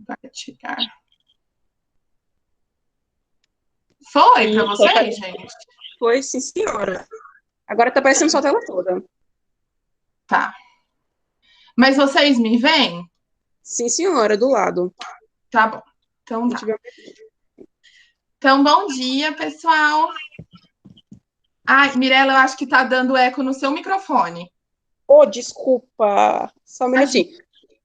Compartilhar. Foi para vocês, gente? Foi, sim, senhora. Agora tá aparecendo sua tela toda. Tá. Mas vocês me veem? Sim, senhora, do lado. Tá bom. Então tá. Então, bom dia, pessoal. Ai, Mirella, eu acho que tá dando eco no seu microfone. Oh, desculpa. Só um minutinho.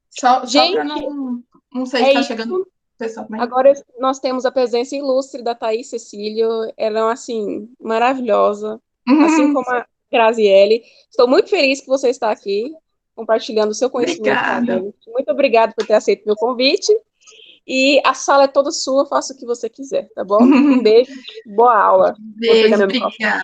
Só Gente, para não sei se tá chegando pessoal. Agora nós temos a presença ilustre da Thaís Cecílio. Ela é, assim, maravilhosa. Assim como a Graziele. Estou muito feliz que você está aqui, compartilhando o seu conhecimento acadêmico. Muito obrigada por ter aceito meu convite. E a sala é toda sua, faça o que você quiser, tá bom? Um beijo, boa aula. Beijo, obrigada.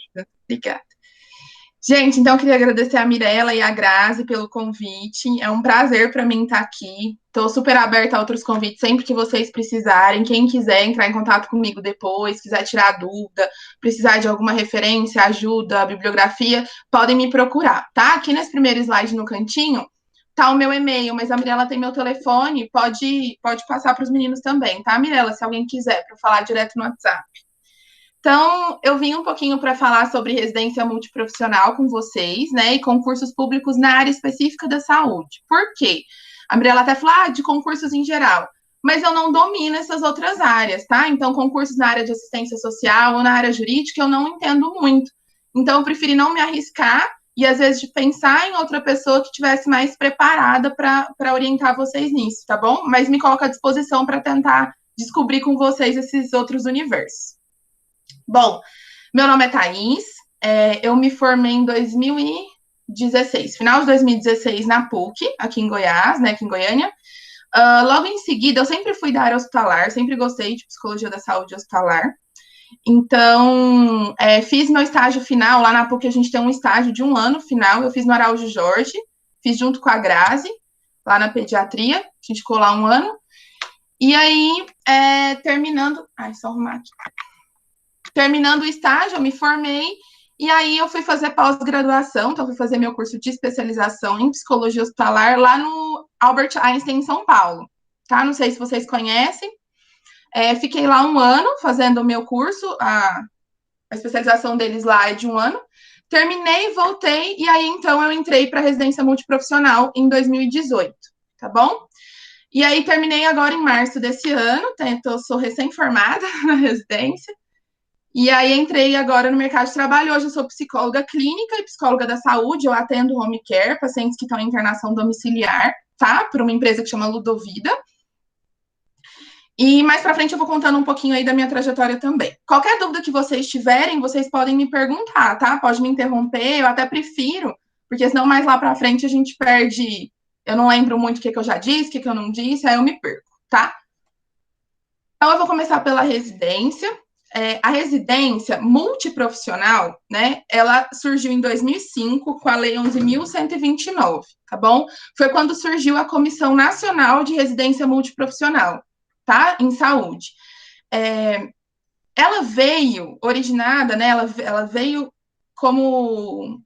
Gente, então eu queria agradecer a Mirella e a Grazi pelo convite. É um prazer para mim estar aqui. Estou super aberta a outros convites sempre que vocês precisarem. Quem quiser entrar em contato comigo depois, quiser tirar dúvida, precisar de alguma referência, ajuda, bibliografia, podem me procurar, tá? Aqui nesse primeiro slide no cantinho tá o meu e-mail, mas a Mirella tem meu telefone, pode passar para os meninos também, tá, Mirella? Se alguém quiser, para falar direto no WhatsApp. Então, eu vim um pouquinho para falar sobre residência multiprofissional com vocês, né, e concursos públicos na área específica da saúde. Por quê? A Mirella até falou de concursos em geral, mas eu não domino essas outras áreas, tá? Então, concursos na área de assistência social ou na área jurídica eu não entendo muito. Então, eu preferi não me arriscar e, às vezes, de pensar em outra pessoa que estivesse mais preparada para orientar vocês nisso, tá bom? Mas me coloco à disposição para tentar descobrir com vocês esses outros universos. Bom, meu nome é Thaís, eu me formei em 2016, final de 2016 na PUC, aqui em Goiás, né, aqui em Goiânia. Logo em seguida, eu sempre fui da área hospitalar, sempre gostei de psicologia da saúde hospitalar. Então, fiz meu estágio final, lá na PUC a gente tem um estágio de 1 ano final, eu fiz no Araújo Jorge, fiz junto com a Grazi, lá na pediatria, a gente ficou lá 1 ano. E aí, terminando o estágio, eu me formei, e aí eu fui fazer pós-graduação, então fui fazer meu curso de especialização em psicologia hospitalar lá no Albert Einstein, em São Paulo, tá? Não sei se vocês conhecem. Fiquei lá 1 ano fazendo o meu curso, a especialização deles lá é de 1 ano. Terminei, voltei, e aí então eu entrei para a residência multiprofissional em 2018, tá bom? E aí terminei agora em março desse ano, sou recém-formada na residência. E aí entrei agora no mercado de trabalho. Hoje eu sou psicóloga clínica e psicóloga da saúde. Eu atendo home care, pacientes que estão em internação domiciliar, tá? Por uma empresa que chama Ludovida. E mais para frente eu vou contando um pouquinho aí da minha trajetória também. Qualquer dúvida que vocês tiverem, vocês podem me perguntar, tá? Pode me interromper, eu até prefiro, porque senão mais lá para frente a gente perde. Eu não lembro muito o que eu já disse, o que eu não disse, aí eu me perco, tá? Então eu vou começar pela residência. A residência multiprofissional, né, ela surgiu em 2005 com a Lei 11.129, tá bom? Foi quando surgiu a Comissão Nacional de Residência Multiprofissional, tá? Em saúde. Ela veio originada, né, ela veio como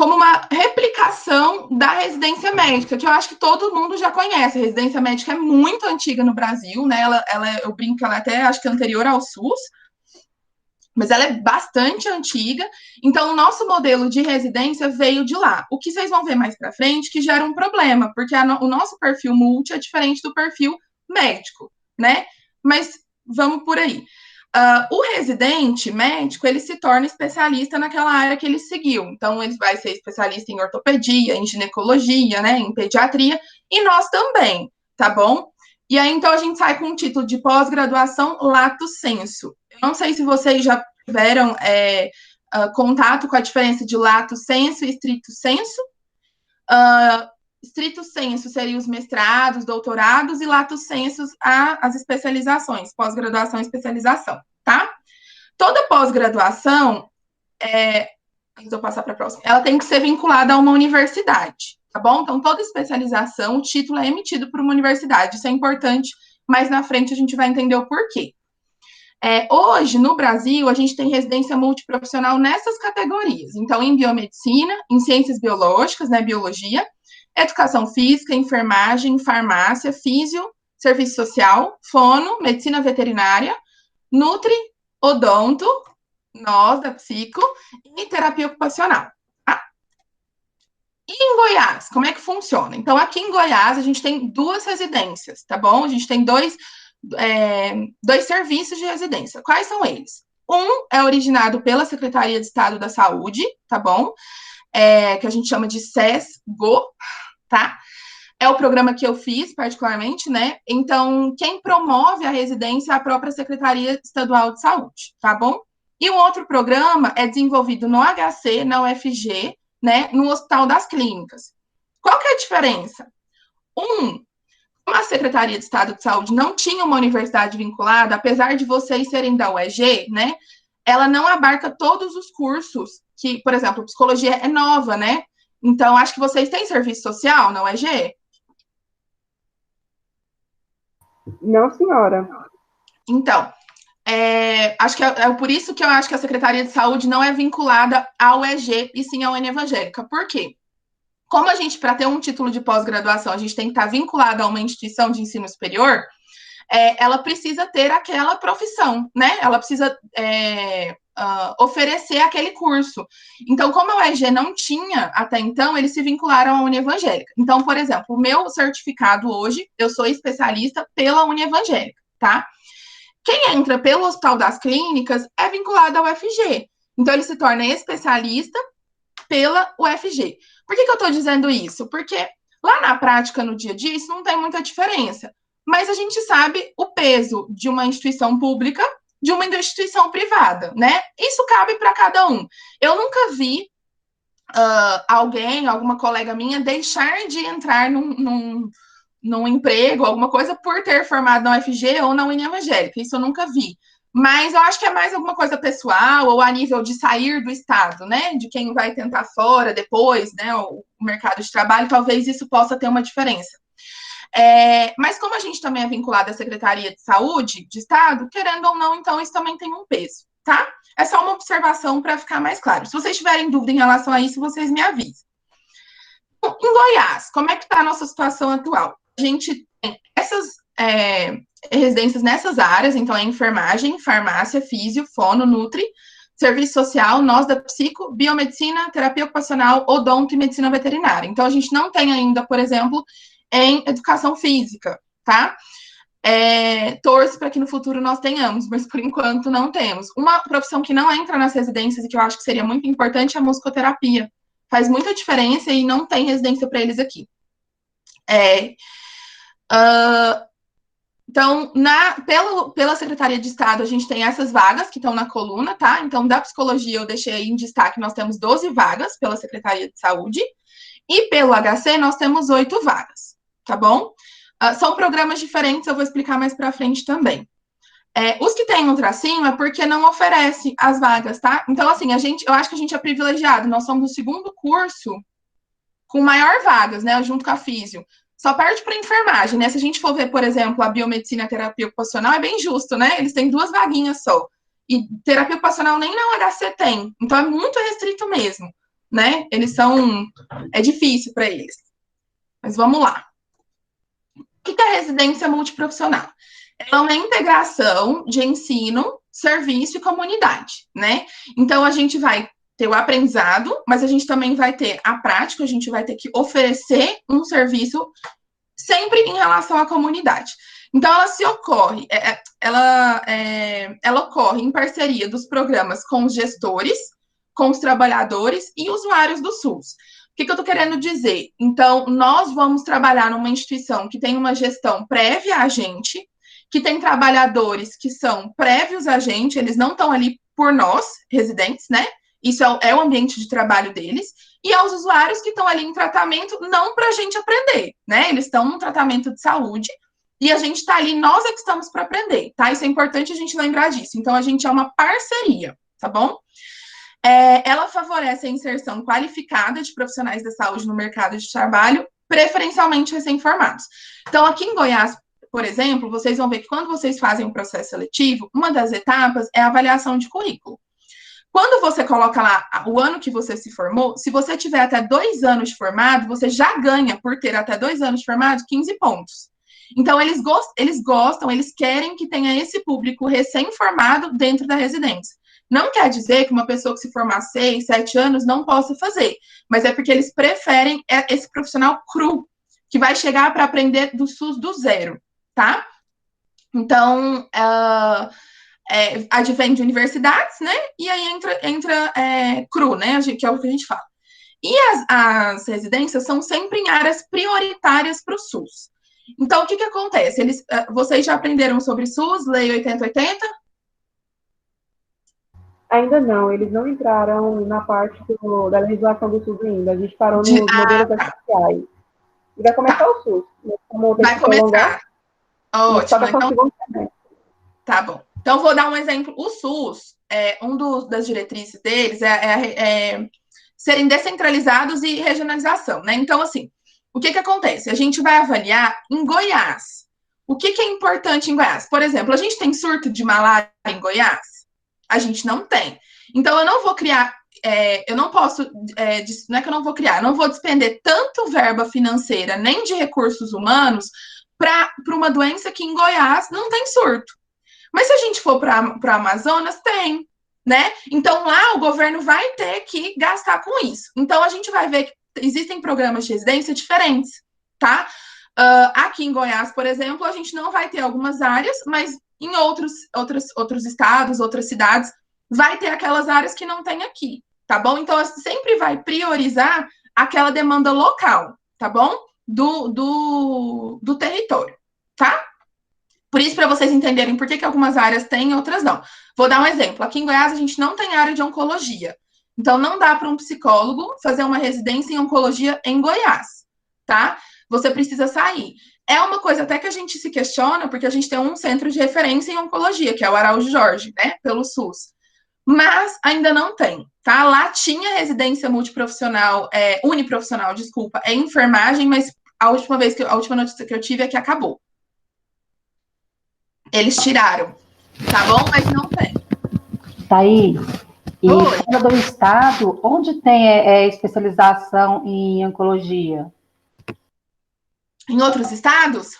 uma replicação da residência médica, que eu acho que todo mundo já conhece. A residência médica é muito antiga no Brasil, né? Eu brinco, ela até acho que é anterior ao SUS, mas ela é bastante antiga. Então, o nosso modelo de residência veio de lá. O que vocês vão ver mais para frente que gera um problema, porque o nosso perfil multi é diferente do perfil médico, né? Mas vamos por aí. O residente médico, ele se torna especialista naquela área que ele seguiu. Então, ele vai ser especialista em ortopedia, em ginecologia, né, em pediatria, e nós também, tá bom? E aí, então, a gente sai com um título de pós-graduação lato sensu. Eu não sei se vocês já tiveram contato com a diferença de lato sensu e stricto sensu. Stricto sensu seria os mestrados, doutorados, e lato sensu as especializações, pós-graduação e especialização, tá? Toda pós-graduação, antes de eu passar para a próxima, ela tem que ser vinculada a uma universidade, tá bom? Então, toda especialização, o título é emitido por uma universidade, isso é importante, mas na frente a gente vai entender o porquê. Hoje, no Brasil, a gente tem residência multiprofissional nessas categorias. Então, em biomedicina, em ciências biológicas, né, biologia, educação física, enfermagem, farmácia, físio, serviço social, fono, medicina veterinária, nutri, odonto, nós da psico e terapia ocupacional. Tá? E em Goiás, como é que funciona? Então, aqui em Goiás, a gente tem 2 residências, tá bom? A gente tem dois serviços de residência. Quais são eles? Um é originado pela Secretaria de Estado da Saúde, tá bom? Que a gente chama de SESGO, tá? É o programa que eu fiz, particularmente, né? Então, quem promove a residência é a própria Secretaria Estadual de Saúde, tá bom? E um outro programa é desenvolvido no HC, na UFG, né? No Hospital das Clínicas. Qual que é a diferença? Como a Secretaria de Estado de Saúde não tinha uma universidade vinculada, apesar de vocês serem da UEG, né? Ela não abarca todos os cursos que, por exemplo, psicologia é nova, né? Então, acho que vocês têm serviço social na UEG? Não, senhora. Então, acho que é por isso que eu acho que a Secretaria de Saúde não é vinculada ao EG e sim à Uni Evangélica. Por quê? Como a gente, para ter um título de pós-graduação, a gente tem que estar vinculado a uma instituição de ensino superior, ela precisa ter aquela profissão, né? Ela precisa oferecer aquele curso. Então, como a UEG não tinha até então, eles se vincularam à Uni Evangélica. Então, por exemplo, o meu certificado hoje, eu sou especialista pela Uni Evangélica, tá? Quem entra pelo Hospital das Clínicas é vinculado ao UFG. Então, ele se torna especialista pela UFG. Por que eu estou dizendo isso? Porque lá na prática, no dia a dia, isso não tem muita diferença. Mas a gente sabe o peso de uma instituição pública de uma instituição privada, né? Isso cabe para cada um. Eu nunca vi alguém, alguma colega minha, deixar de entrar num emprego, alguma coisa, por ter formado na UFG ou na Uni Evangélica. Isso eu nunca vi. Mas eu acho que é mais alguma coisa pessoal ou a nível de sair do Estado, né? De quem vai tentar fora depois, né? O mercado de trabalho, talvez isso possa ter uma diferença. Mas como a gente também é vinculado à Secretaria de Saúde de Estado, querendo ou não, então isso também tem um peso, tá? É só uma observação para ficar mais claro. Se vocês tiverem dúvida em relação a isso, vocês me avisem. Em Goiás, como é que está a nossa situação atual? A gente tem essas residências nessas áreas, então é enfermagem, farmácia, físio, fono, nutri, serviço social, nós da psico, biomedicina, terapia ocupacional, odonto e medicina veterinária. Então a gente não tem ainda, por exemplo, em educação física, tá? Torço para que no futuro nós tenhamos, mas por enquanto não temos. Uma profissão que não entra nas residências e que eu acho que seria muito importante é a musicoterapia. Faz muita diferença e não tem residência para eles aqui. Então, pela Secretaria de Estado, a gente tem essas vagas que estão na coluna, tá? Então, da psicologia, eu deixei aí em destaque, nós temos 12 vagas pela Secretaria de Saúde, e pelo HC, nós temos 8 vagas, tá bom? São programas diferentes, eu vou explicar mais para frente também. Os que têm um tracinho é porque não oferece as vagas, tá? Então, assim, eu acho que a gente é privilegiado, nós somos o segundo curso com maior vagas, né, junto com a físio. Só perde para enfermagem, né? Se a gente for ver, por exemplo, a biomedicina e a terapia ocupacional, é bem justo, né? Eles têm 2 vaguinhas só. E terapia ocupacional nem na UHC tem. Então, é muito restrito mesmo, né? É difícil para eles. Mas vamos lá. O que é a residência multiprofissional? Ela é uma integração de ensino, serviço e comunidade, né? Então, a gente vai ter o aprendizado, mas a gente também vai ter a prática, a gente vai ter que oferecer um serviço sempre em relação à comunidade. Então, ela ocorre em parceria dos programas com os gestores, com os trabalhadores e usuários do SUS. O que eu estou querendo dizer? Então, nós vamos trabalhar numa instituição que tem uma gestão prévia a gente, que tem trabalhadores que são prévios a gente, eles não estão ali por nós, residentes, né? Isso é o ambiente de trabalho deles, e aos usuários que estão ali em tratamento, não para a gente aprender, né? Eles estão num tratamento de saúde, e a gente está ali, nós é que estamos para aprender, tá? Isso é importante a gente lembrar disso. Então, a gente é uma parceria, tá bom? Ela favorece a inserção qualificada de profissionais da saúde no mercado de trabalho, preferencialmente recém-formados. Então, aqui em Goiás, por exemplo, vocês vão ver que quando vocês fazem um processo seletivo, uma das etapas é a avaliação de currículo. Quando você coloca lá o ano que você se formou, se você tiver até 2 anos de formado, você já ganha, por ter até 2 anos de formado, 15 pontos. Então, eles gostam, eles querem que tenha esse público recém-formado dentro da residência. Não quer dizer que uma pessoa que se formar 6, 7 anos não possa fazer, mas é porque eles preferem esse profissional cru, que vai chegar para aprender do SUS do zero, tá? Então, advém de universidades, né? E aí entra cru, né? Que é o que a gente fala. E as residências são sempre em áreas prioritárias para o SUS. Então, o que acontece? Vocês já aprenderam sobre SUS, Lei 8080? Ainda não, eles não entraram na parte da legislação do SUS ainda. A gente parou nos modelos essenciais. E vai começar o SUS. Como tem Vai começar. Ótimo. Então, tá bom. Então, vou dar um exemplo. O SUS, das diretrizes deles serem descentralizados e regionalização, né? Então, assim, o que acontece? A gente vai avaliar em Goiás. O que é importante em Goiás? Por exemplo, a gente tem surto de malária em Goiás? A gente não tem. Então, eu não vou criar, eu não posso, não é que eu não vou criar, eu não vou despender tanto verba financeira, nem de recursos humanos, para uma doença que em Goiás não tem surto. Mas se a gente for para Amazonas, tem, né? Então lá o governo vai ter que gastar com isso. Então a gente vai ver que existem programas de residência diferentes, tá? Aqui em Goiás, por exemplo, a gente não vai ter algumas áreas, mas em outros estados, outras cidades, vai ter aquelas áreas que não tem aqui, tá bom? Então sempre vai priorizar aquela demanda local, tá bom? Do território, tá? Por isso, para vocês entenderem por que algumas áreas têm e outras não. Vou dar um exemplo. Aqui em Goiás, a gente não tem área de oncologia. Então, não dá para um psicólogo fazer uma residência em oncologia em Goiás, tá? Você precisa sair. É uma coisa até que a gente se questiona, porque a gente tem um centro de referência em oncologia, que é o Araújo Jorge, né? Pelo SUS. Mas ainda não tem, tá? Lá tinha residência multiprofissional, uniprofissional, desculpa, em enfermagem, mas a última notícia que eu tive é que acabou. Eles tiraram, tá bom? Mas não tem. Thaís, e fora do estado, onde tem especialização em oncologia? Em outros estados?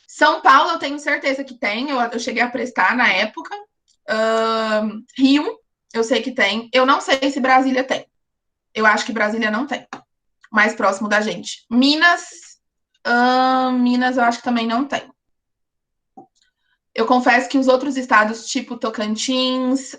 São Paulo, eu tenho certeza que tem. Eu cheguei a prestar na época. Rio, eu sei que tem. Eu não sei se Brasília tem. Eu acho que Brasília não tem. Mais próximo da gente. Minas, eu acho que também não tem. Eu confesso que os outros estados, tipo Tocantins,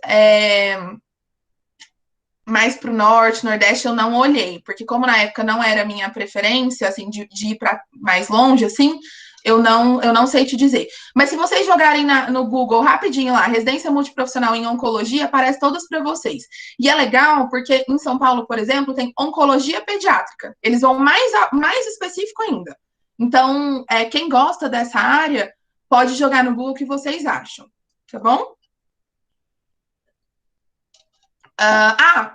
mais para o norte, nordeste, eu não olhei, porque como na época não era a minha preferência, assim, de ir para mais longe, assim, eu não sei te dizer. Mas se vocês jogarem no Google rapidinho lá, residência multiprofissional em oncologia, aparece todas para vocês. E é legal porque em São Paulo, por exemplo, tem oncologia pediátrica. Eles vão mais específico ainda. Então, quem gosta dessa área, pode jogar no Google o que vocês acham, tá bom?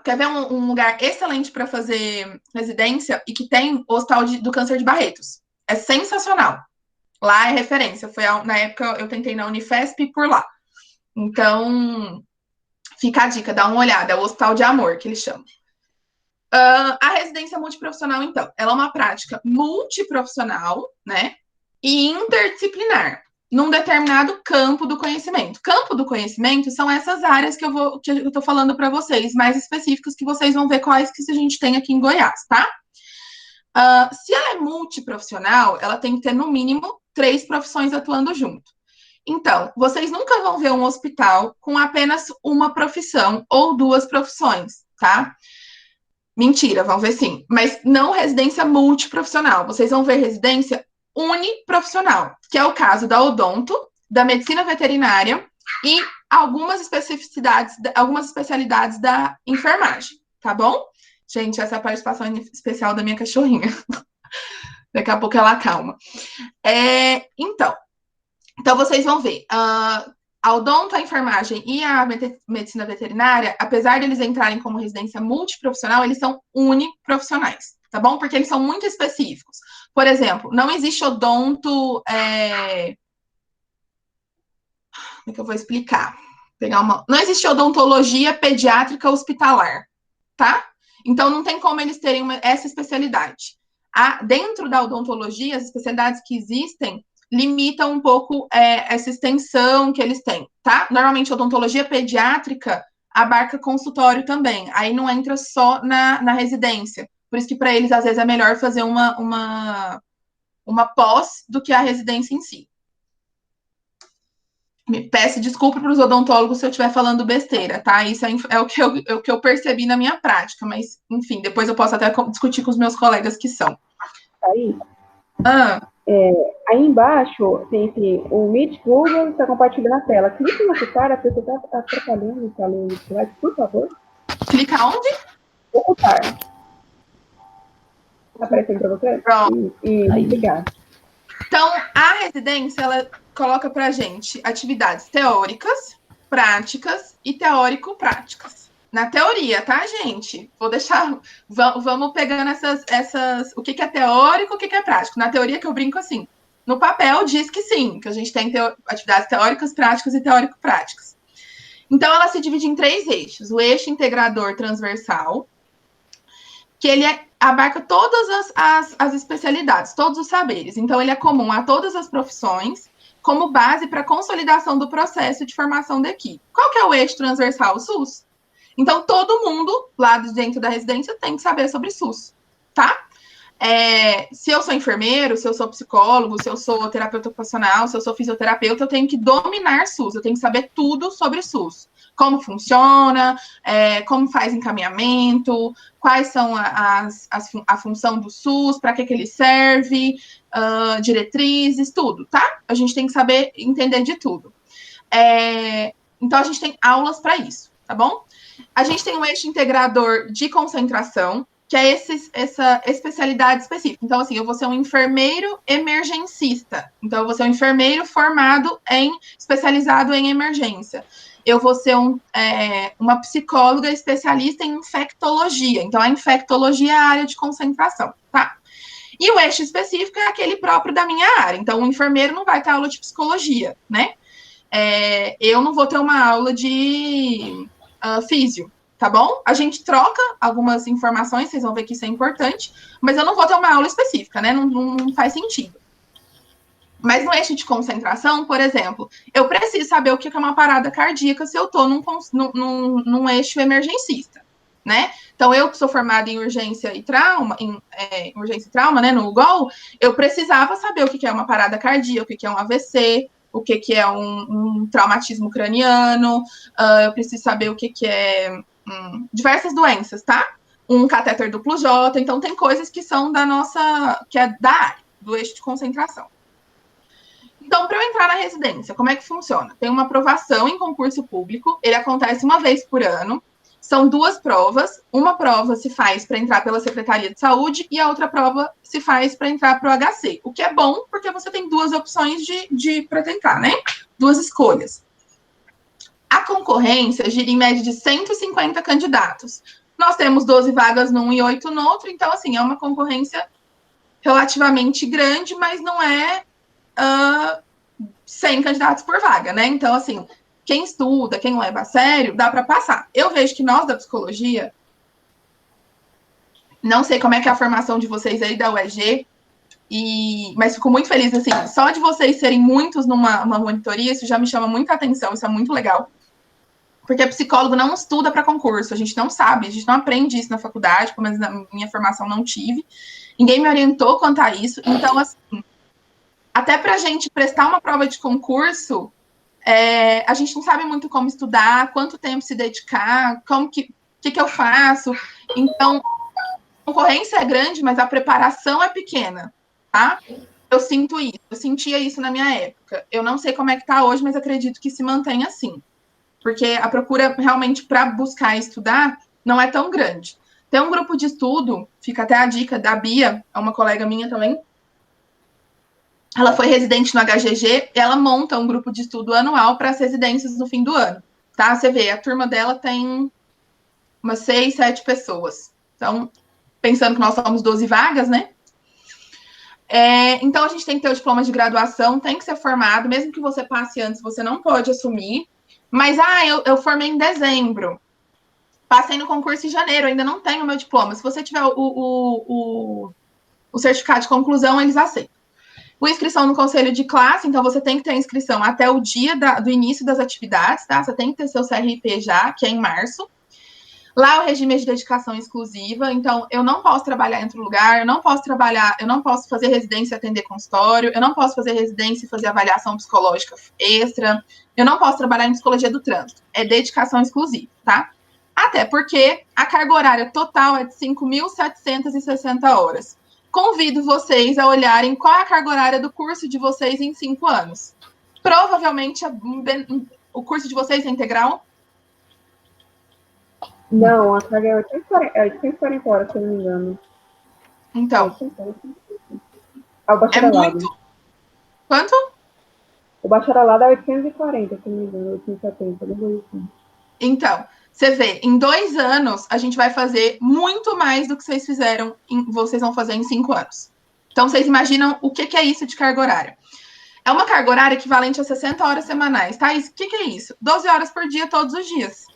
Quer ver um lugar excelente para fazer residência e que tem o Hospital do Câncer de Barretos. É sensacional. Lá é referência. Na época eu tentei na Unifesp por lá. Então, fica a dica, dá uma olhada. É o Hospital de Amor, que eles chamam. A residência multiprofissional, então, ela é uma prática multiprofissional, né? E interdisciplinar num determinado campo do conhecimento. Campo do conhecimento são essas áreas que eu estou falando para vocês, mais específicas, que vocês vão ver quais que a gente tem aqui em Goiás, tá? Se ela é multiprofissional, ela tem que ter, no mínimo, 3 profissões atuando junto. Então, vocês nunca vão ver um hospital com apenas uma profissão ou 2 profissões, tá? Mentira, vão ver sim. Mas não residência multiprofissional. Vocês vão ver residência uniprofissional, que é o caso da odonto, da medicina veterinária e algumas especialidades da enfermagem, tá bom? Gente, essa é a participação especial da minha cachorrinha. Daqui a pouco ela acalma. Então vocês vão ver. A odonto, a enfermagem e a medicina veterinária, apesar de eles entrarem como residência multiprofissional, eles são uniprofissionais, tá bom? Porque eles são muito específicos. Por exemplo, não existe odonto... Como é que eu vou explicar? pegar uma... Não existe odontologia pediátrica hospitalar, tá? Então, não tem como eles terem essa especialidade. Dentro da odontologia, as especialidades que existem limitam um pouco essa extensão que eles têm, tá? Normalmente, odontologia pediátrica abarca consultório também. Aí não entra só na residência. Por isso que, para eles, às vezes, é melhor fazer uma pós do que a residência em si. Me peço desculpa para os odontólogos se eu estiver falando besteira, tá? Isso é o que eu percebi na minha prática, mas, enfim, depois eu posso até discutir com os meus colegas que são. Aí, aí embaixo tem aqui o Meet Google, está compartilhando a tela. Clique no ocultar, a pessoa está atrapalhando para ler o slide, por favor. Clica onde? Ocultar. Está aparecendo para você? Pronto. Obrigada. Então, a residência, ela coloca pra gente atividades teóricas, práticas e teórico-práticas. Na teoria, tá, gente? Vou deixar... Vamos pegando essas... O que é teórico, o que é prático. Na teoria que eu brinco assim. No papel diz que sim, que a gente tem atividades teóricas, práticas e teórico-práticas. Então, ela se divide em 3 eixos. O eixo integrador transversal, que ele abarca todas as especialidades, todos os saberes. Então, ele é comum a todas as profissões, como base para a consolidação do processo de formação da equipe. Qual que é o eixo transversal? O SUS. Então, todo mundo lá dentro da residência tem que saber sobre SUS, tá? Se eu sou enfermeiro, se eu sou psicólogo, se eu sou terapeuta ocupacional, se eu sou fisioterapeuta, eu tenho que dominar SUS, eu tenho que saber tudo sobre SUS. Como funciona, como faz encaminhamento, quais são a função do SUS, para que ele serve, diretrizes, tudo, tá? A gente tem que saber entender de tudo. Então, a gente tem aulas para isso, tá bom? A gente tem um eixo integrador de concentração, que é essa especialidade específica. Então, assim, eu vou ser um enfermeiro emergencista. Então, eu vou ser um enfermeiro especializado em emergência. Eu vou ser uma psicóloga especialista em infectologia. Então, a infectologia é a área de concentração, tá? E o eixo específico é aquele próprio da minha área. Então, o enfermeiro não vai ter aula de psicologia, né? Eu não vou ter uma aula de físio, tá bom? A gente troca algumas informações, vocês vão ver que isso é importante, mas eu não vou ter uma aula específica, né? Não faz sentido. Mas no eixo de concentração, por exemplo, eu preciso saber o que é uma parada cardíaca se eu estou num eixo emergencista, né? Então, eu que sou formada em urgência e trauma, urgência e trauma, né, no UGOL, eu precisava saber o que é uma parada cardíaca, o que é um AVC, o que é um traumatismo craniano, eu preciso saber o que é diversas doenças, tá? Um catéter duplo J, então tem coisas que são que é da área, do eixo de concentração. Então, para eu entrar na residência, como é que funciona? Tem uma aprovação em concurso público, ele acontece uma vez por ano, são 2 provas, uma prova se faz para entrar pela Secretaria de Saúde e a outra prova se faz para entrar para o HC, o que é bom, porque você tem 2 opções para entrar, né? 2 escolhas. A concorrência gira em média de 150 candidatos. Nós temos 12 vagas num e 8 no outro, então, assim, é uma concorrência relativamente grande, mas não é 100 candidatos por vaga, né? Então, assim, quem estuda, quem leva a sério, dá para passar. Eu vejo que nós da psicologia, não sei como é que é a formação de vocês aí da UEG, mas fico muito feliz, assim, só de vocês serem muitos numa monitoria, isso já me chama muita atenção, isso é muito legal. Porque psicólogo não estuda para concurso, a gente não sabe, a gente não aprende isso na faculdade, pelo menos na minha formação não tive. Ninguém me orientou quanto a isso, então, assim, até para a gente prestar uma prova de concurso, a gente não sabe muito como estudar, quanto tempo se dedicar, o que eu faço. Então, a concorrência é grande, mas a preparação é pequena, tá? Eu sinto isso, eu sentia isso na minha época. Eu não sei como é que está hoje, mas acredito que se mantém assim. Porque a procura realmente para buscar e estudar não é tão grande. Tem um grupo de estudo, fica até a dica da Bia, é uma colega minha também. Ela foi residente no HGG e ela monta um grupo de estudo anual para as residências no fim do ano, tá? Você vê, a turma dela tem umas 6, 7 pessoas. Então, pensando que nós somos 12 vagas, né? Então, a gente tem que ter o diploma de graduação, tem que ser formado, mesmo que você passe antes, você não pode assumir. Mas, eu formei em dezembro. Passei no concurso em janeiro, ainda não tenho o meu diploma. Se você tiver o certificado de conclusão, eles aceitam. O inscrição no conselho de classe, então você tem que ter inscrição até o dia do início das atividades, tá? Você tem que ter seu CRP já, que é em março. Lá o regime é de dedicação exclusiva, então eu não posso trabalhar em outro lugar, eu não posso fazer residência e atender consultório, eu não posso fazer residência e fazer avaliação psicológica extra, eu não posso trabalhar em psicologia do trânsito. É dedicação exclusiva, tá? Até porque a carga horária total é de 5.760 horas. Convido vocês a olharem qual é a carga horária do curso de vocês em 5 anos. Provavelmente o curso de vocês é integral? Não, a carga é 840 horas, se eu não me engano. Então. O bacharelado. É muito. Quanto? O bacharelado é 840, se eu não me engano, 870, não assim. Então, você vê, em 2 anos, a gente vai fazer muito mais do que vocês vão fazer em 5 anos. Então, vocês imaginam o que é isso de carga horária? É uma carga horária equivalente a 60 horas semanais, tá? O que é isso? 12 horas por dia, todos os dias.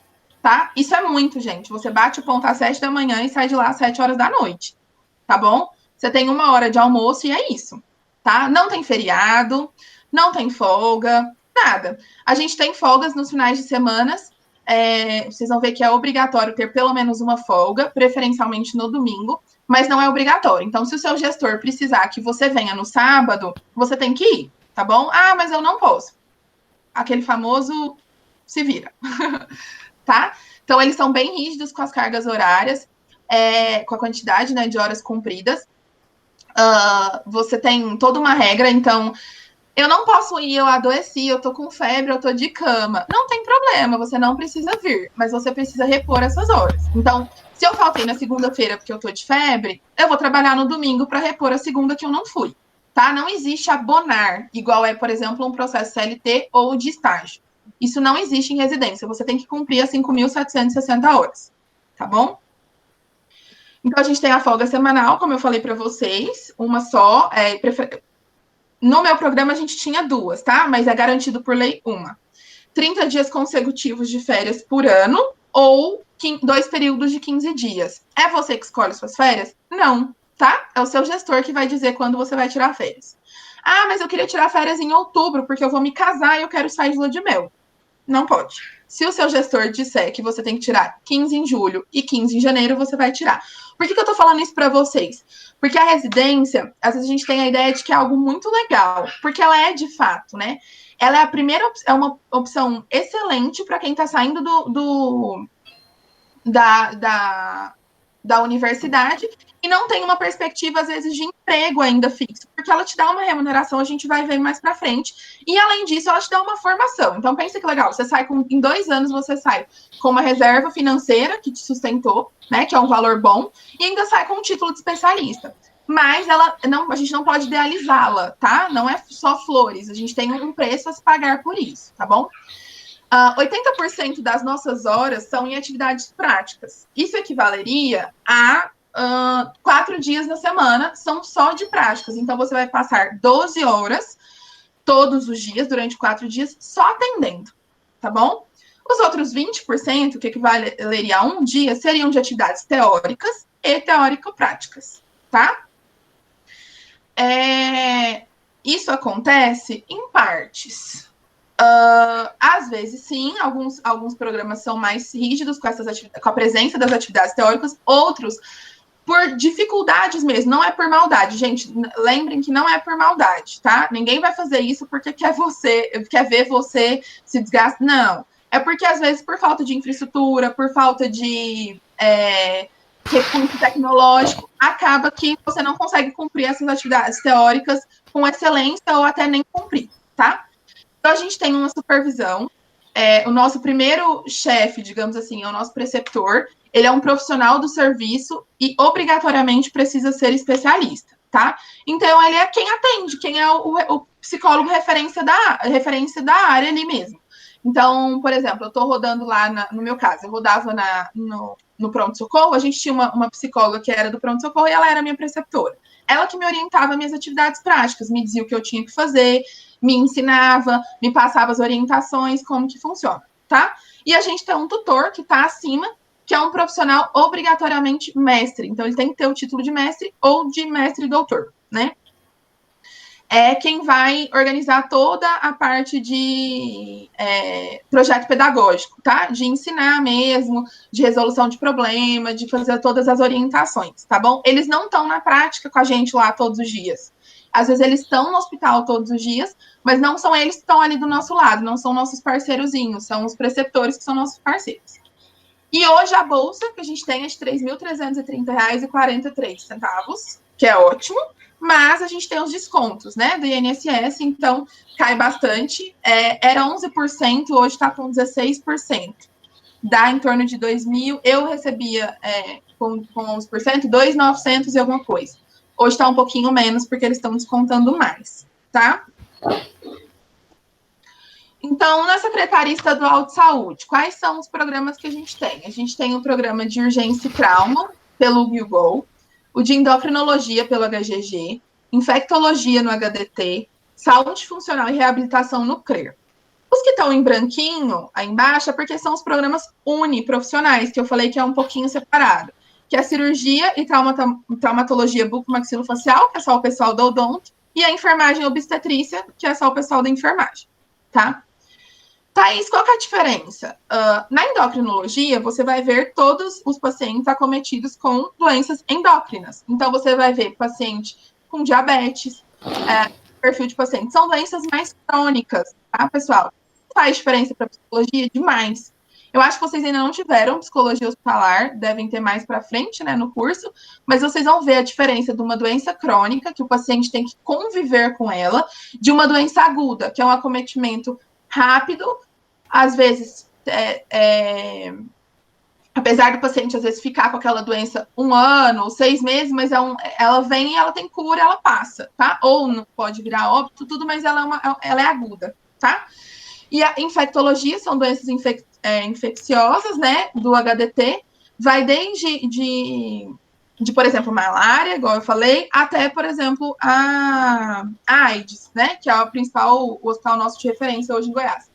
Tá? Isso é muito, gente. Você bate o ponto às 7 da manhã e sai de lá às 7 horas da noite. Tá bom? Você tem 1 hora de almoço e é isso. Tá? Não tem feriado, não tem folga, nada. A gente tem folgas nos finais de semanas. Vocês vão ver que é obrigatório ter pelo menos uma folga, preferencialmente no domingo, mas não é obrigatório. Então, se o seu gestor precisar que você venha no sábado, você tem que ir, tá bom? Ah, mas eu não posso. Aquele famoso se vira. Tá? Então, eles são bem rígidos com as cargas horárias, com a quantidade, né, de horas cumpridas. Você tem toda uma regra, então, eu não posso ir, eu adoeci, eu tô com febre, eu tô de cama. Não tem problema, você não precisa vir, mas você precisa repor essas horas. Então, se eu faltei na segunda-feira porque eu tô de febre, eu vou trabalhar no domingo para repor a segunda que eu não fui, tá? Não existe abonar, igual é, por exemplo, um processo CLT ou de estágio. Isso não existe em residência. Você tem que cumprir as 5.760 horas, tá bom? Então, a gente tem a folga semanal, como eu falei para vocês, uma só. No meu programa, a gente tinha 2, tá? Mas é garantido por lei uma. 30 dias consecutivos de férias por ano ou 2 períodos de 15 dias. É você que escolhe suas férias? Não, tá? É o seu gestor que vai dizer quando você vai tirar férias. Ah, mas eu queria tirar férias em outubro, porque eu vou me casar e eu quero sair de lua de mel. Não pode. Se o seu gestor disser que você tem que tirar 15 em julho e 15 em janeiro, você vai tirar. Por que eu tô falando isso para vocês? Porque a residência, às vezes a gente tem a ideia de que é algo muito legal, porque ela é de fato, né? Ela é a primeira, é uma opção excelente para quem está saindo da universidade e não tem uma perspectiva, às vezes, de emprego ainda fixo, porque ela te dá uma remuneração, a gente vai ver mais para frente, e além disso, ela te dá uma formação. Então, pensa que legal, você sai em 2 anos, você sai com uma reserva financeira que te sustentou, né, que é um valor bom, e ainda sai com um título de especialista. Mas a gente não pode idealizá-la, tá? Não é só flores, a gente tem um preço a se pagar por isso, tá bom? 80% das nossas horas são em atividades práticas. Isso equivaleria a 4 dias na semana, são só de práticas. Então, você vai passar 12 horas todos os dias, durante 4 dias, só atendendo, tá bom? Os outros 20%, que equivaleria a 1 dia, seriam de atividades teóricas e teórico-práticas, tá? Isso acontece em partes. Às vezes, sim, alguns programas são mais rígidos com a presença das atividades teóricas, outros por dificuldades mesmo, não é por maldade. Gente, lembrem que não é por maldade, tá? Ninguém vai fazer isso porque quer ver você se desgastar. Não. É porque, às vezes, por falta de infraestrutura, por falta de recurso tecnológico, acaba que você não consegue cumprir essas atividades teóricas com excelência ou até nem cumprir, tá? Então, a gente tem uma supervisão. O nosso primeiro chefe, digamos assim, é o nosso preceptor. Ele é um profissional do serviço e obrigatoriamente precisa ser especialista, tá? Então, ele é quem atende, quem é o psicólogo referência da área ali mesmo. Então, por exemplo, eu estou rodando lá, no meu caso, eu rodava no pronto-socorro, a gente tinha uma psicóloga que era do pronto-socorro e ela era minha preceptora. Ela que me orientava minhas atividades práticas, me dizia o que eu tinha que fazer, me ensinava, me passava as orientações, como que funciona. tá? E a gente tem um tutor que está acima, que é um profissional obrigatoriamente mestre. Então, ele tem que ter o título de mestre ou de mestre doutor, né? É quem vai organizar toda a parte de projeto pedagógico, tá? De ensinar mesmo, de resolução de problema, de fazer todas as orientações, tá bom? Eles não estão na prática com a gente lá todos os dias. Às vezes eles estão no hospital todos os dias, mas não são eles que estão ali do nosso lado, não são nossos parceirozinhos, são os preceptores que são nossos parceiros. E hoje a bolsa que a gente tem é de R$ 3.330,43, que é ótimo, mas a gente tem os descontos, né, do INSS, então cai bastante. Era 11%, hoje está com 16%. Dá em torno de 2.000. Eu recebia com 11%, 2.900 e alguma coisa. Hoje está um pouquinho menos, porque eles estão descontando mais, tá? Então, na Secretaria Estadual de Saúde, quais são os programas que a gente tem? A gente tem o programa de urgência e trauma, pelo GuiGo, o de endocrinologia, pelo HGG, infectologia no HDT, saúde funcional e reabilitação no CRER. Os que estão em branquinho, aí embaixo, é porque são os programas uniprofissionais, que eu falei que é um pouquinho separado, que é a cirurgia e traumatologia bucomaxilofacial, que é só o pessoal do odonto, e a enfermagem obstetrícia, que é só o pessoal da enfermagem, tá? Thaís, qual que é a diferença? Na endocrinologia, você vai ver todos os pacientes acometidos com doenças endócrinas. Então, você vai ver paciente com diabetes, perfil de paciente. São doenças mais crônicas, tá, pessoal? Faz diferença para psicologia? Demais. Eu acho que vocês ainda não tiveram psicologia hospitalar, devem ter mais para frente, né, no curso, mas vocês vão ver a diferença de uma doença crônica, que o paciente tem que conviver com ela, de uma doença aguda, que é um acometimento rápido, às vezes, apesar do paciente, às vezes, ficar com aquela doença 1 ano ou 6 meses, mas ela vem e ela tem cura, ela passa, tá? Ou não pode virar óbito, tudo, mas ela é aguda, tá? E a infectologia são doenças infecciosas, né, do HDT, vai desde por exemplo, malária, igual eu falei, até, por exemplo, a AIDS, né, que é o principal hospital nosso de referência hoje em Goiás.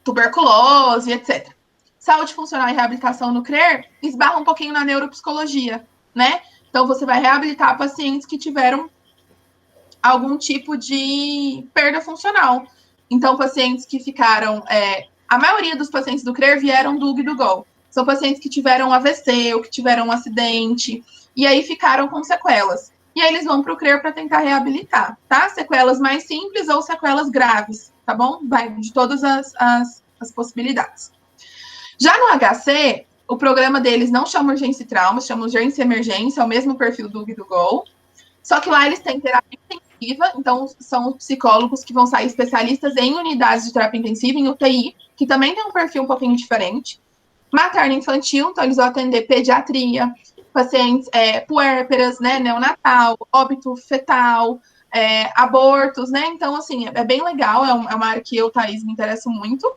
Tuberculose, etc. Saúde funcional e reabilitação no CRER esbarra um pouquinho na neuropsicologia, né? Então, você vai reabilitar pacientes que tiveram algum tipo de perda funcional. Então, pacientes que ficaram... a maioria dos pacientes do CRER vieram do GuiGo. São pacientes que tiveram AVC ou que tiveram um acidente e aí ficaram com sequelas. E aí eles vão para o CRER para tentar reabilitar, tá? Sequelas mais simples ou sequelas graves, tá bom? Vai de todas as possibilidades. Já no HC, o programa deles não chama urgência e trauma, chama urgência e emergência, é o mesmo perfil do GuiGo. Só que lá eles têm terapia intensiva, então são psicólogos que vão sair especialistas em unidades de terapia intensiva, em UTI, que também tem um perfil um pouquinho diferente. Materno infantil, então eles vão atender pediatria, pacientes puérperas, né, neonatal, óbito fetal, abortos, né? Então, assim, é bem legal, é uma área que eu, Thaís, me interesso muito.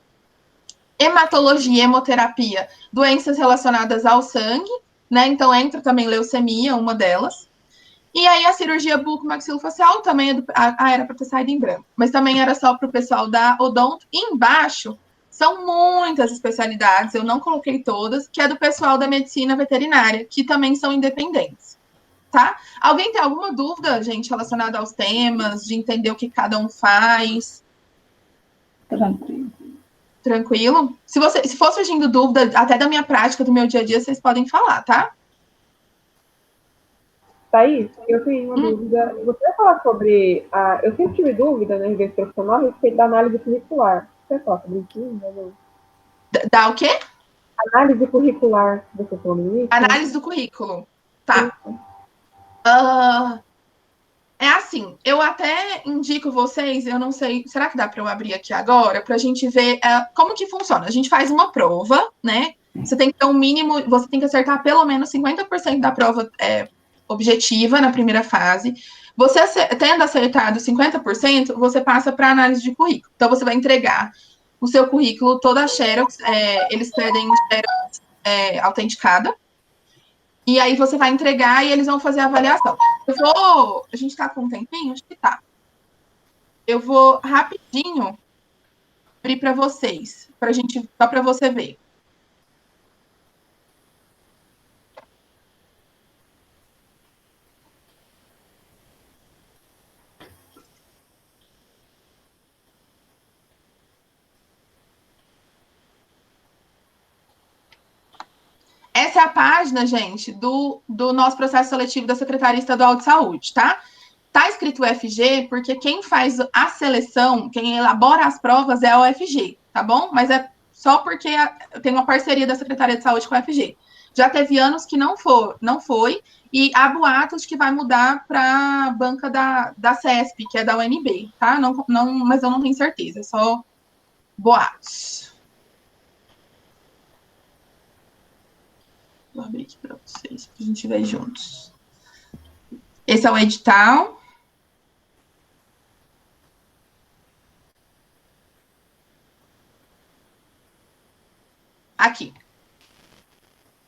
Hematologia, hemoterapia, doenças relacionadas ao sangue, né? Então, entra também leucemia, uma delas. E aí, a cirurgia bucomaxilofacial também era para ter saído em branco, mas também era só para o pessoal da odonto. E embaixo, são muitas especialidades, eu não coloquei todas, que é do pessoal da medicina veterinária, que também são independentes, tá? Alguém tem alguma dúvida, gente, relacionada aos temas, de entender o que cada um faz? Tranquilo? Se for surgindo dúvida, até da minha prática, do meu dia a dia, vocês podem falar, tá? Thaís, eu tenho uma dúvida. Você vai falar sobre eu sempre tive dúvida na revista profissional a respeito da análise curricular. Você vai falar sobre isso? Da o quê? Análise curricular, você falou no início? Análise do currículo. Tá. É assim, eu até indico vocês, eu não sei, será que dá para eu abrir aqui agora, para a gente ver como que funciona? A gente faz uma prova, né? Você tem que ter um mínimo, você tem que acertar pelo menos 50% da prova objetiva na primeira fase. Você tendo acertado 50%, você passa para análise de currículo. Então, você vai entregar o seu currículo, toda a xerox, eles pedem xerox autenticada, e aí você vai entregar e eles vão fazer a avaliação. A gente tá com um tempinho? Acho que tá. Eu vou rapidinho abrir para vocês, só para você ver. Essa é a página, gente, do nosso processo seletivo da Secretaria Estadual de Saúde, tá? Tá escrito UFG porque quem faz a seleção, quem elabora as provas é a UFG, tá bom? Mas é só porque tem uma parceria da Secretaria de Saúde com a UFG. Já teve anos que não foi, e há boatos que vai mudar para a banca da CESP, que é da UNB, tá? Mas eu não tenho certeza, é só boatos. Vou abrir aqui para vocês, para a gente ver juntos. Esse é o edital. Aqui.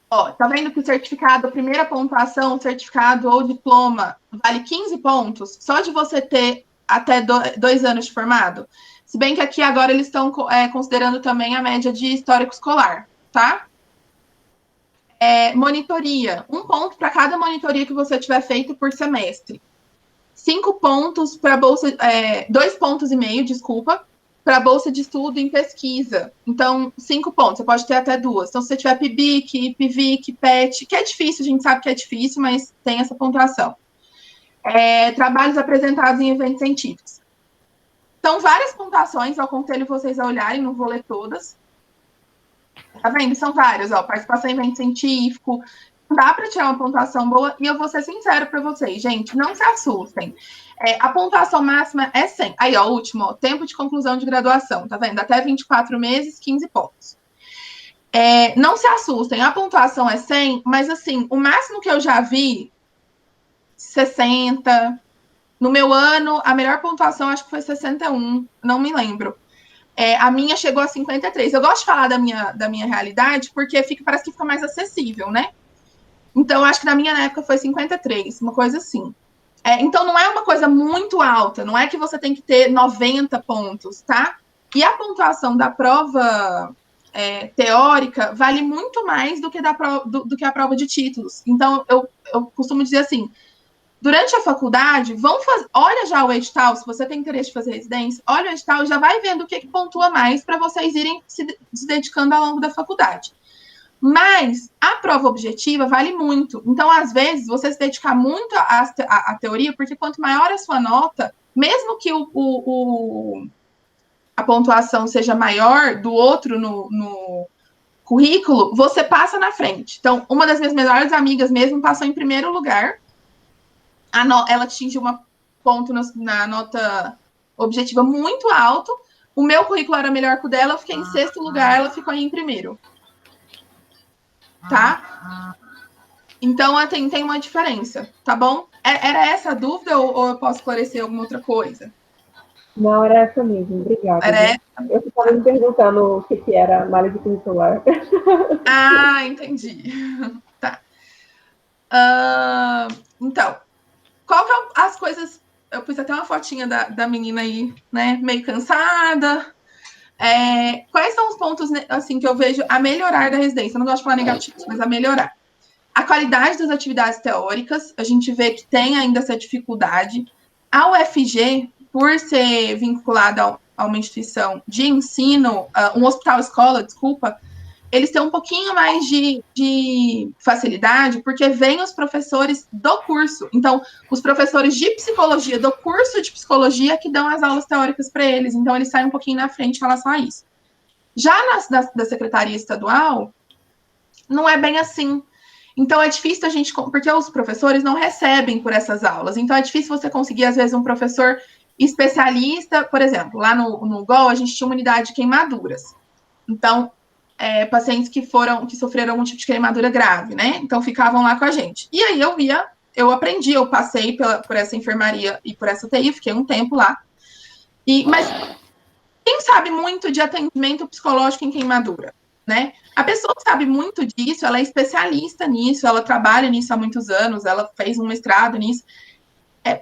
Ó, tá vendo que o certificado, a primeira pontuação, certificado ou diploma, vale 15 pontos, só de você ter até 2 anos de formado? Se bem que aqui agora eles estão considerando também a média de histórico escolar, tá? Monitoria, 1 ponto para cada monitoria que você tiver feito por semestre. 5 pontos para bolsa, 2,5 pontos, desculpa, para bolsa de estudo em pesquisa. Então, 5 pontos, você pode ter até 2. Então, se você tiver PIBIC, PIVIC, PET, que é difícil, a gente sabe que é difícil, mas tem essa pontuação. Trabalhos apresentados em eventos científicos. São várias pontuações, eu aconselho vocês a olharem, não vou ler todas. Tá vendo? São várias, ó, participação em evento científico, dá para tirar uma pontuação boa, e eu vou ser sincera para vocês, gente, não se assustem. A pontuação máxima é 100. Aí, ó, último, ó, tempo de conclusão de graduação, tá vendo? Até 24 meses, 15 pontos. Não se assustem, a pontuação é 100, mas, assim, o máximo que eu já vi, 60. No meu ano, a melhor pontuação acho que foi 61, não me lembro. A minha chegou a 53. Eu gosto de falar da minha realidade, porque parece que fica mais acessível, né? Então, acho que na minha época foi 53, uma coisa assim. Então, não é uma coisa muito alta, não é que você tem que ter 90 pontos, tá? E a pontuação da prova teórica vale muito mais do que a prova de títulos. Então, eu costumo dizer assim, durante a faculdade, olha já o edital, se você tem interesse de fazer residência, olha o edital e já vai vendo o que pontua mais para vocês irem se dedicando ao longo da faculdade. Mas a prova objetiva vale muito. Então, às vezes, você se dedicar muito à teoria, porque quanto maior a sua nota, mesmo que a pontuação seja maior do outro no currículo, você passa na frente. Então, uma das minhas melhores amigas mesmo passou em primeiro lugar. Ela atingiu um ponto na nota objetiva muito alto. O meu currículo era melhor que o dela, eu fiquei em 6º lugar, ela ficou em primeiro. Tá? Então, tem uma diferença, tá bom? Era essa a dúvida ou eu posso esclarecer alguma outra coisa? Não, era essa mesmo, obrigada. Era essa? Eu estava me perguntando o que era análise curricular. Entendi. Tá. Então, qual que é as coisas... Eu pus até uma fotinha da menina aí, né, meio cansada. Quais são os pontos, assim, que eu vejo a melhorar da residência? Eu não gosto de falar negativos, mas a melhorar. A qualidade das atividades teóricas, a gente vê que tem ainda essa dificuldade. A UFG, por ser vinculada a uma instituição de ensino, um hospital-escola, desculpa, eles têm um pouquinho mais de facilidade, porque vêm os professores do curso. Então, os professores de psicologia, do curso de psicologia, que dão as aulas teóricas para eles. Então, eles saem um pouquinho na frente em relação a isso. Já da Secretaria Estadual, não é bem assim. Então, é difícil porque os professores não recebem por essas aulas. Então, é difícil você conseguir, às vezes, um professor especialista. Por exemplo, lá no GOL, a gente tinha uma unidade de queimaduras. Então, pacientes que sofreram algum tipo de queimadura grave, né? Então, ficavam lá com a gente. E aí, eu aprendi, eu passei por essa enfermaria e por essa UTI, fiquei um tempo lá. Mas quem sabe muito de atendimento psicológico em queimadura, né? A pessoa que sabe muito disso, ela é especialista nisso, ela trabalha nisso há muitos anos, ela fez um mestrado nisso.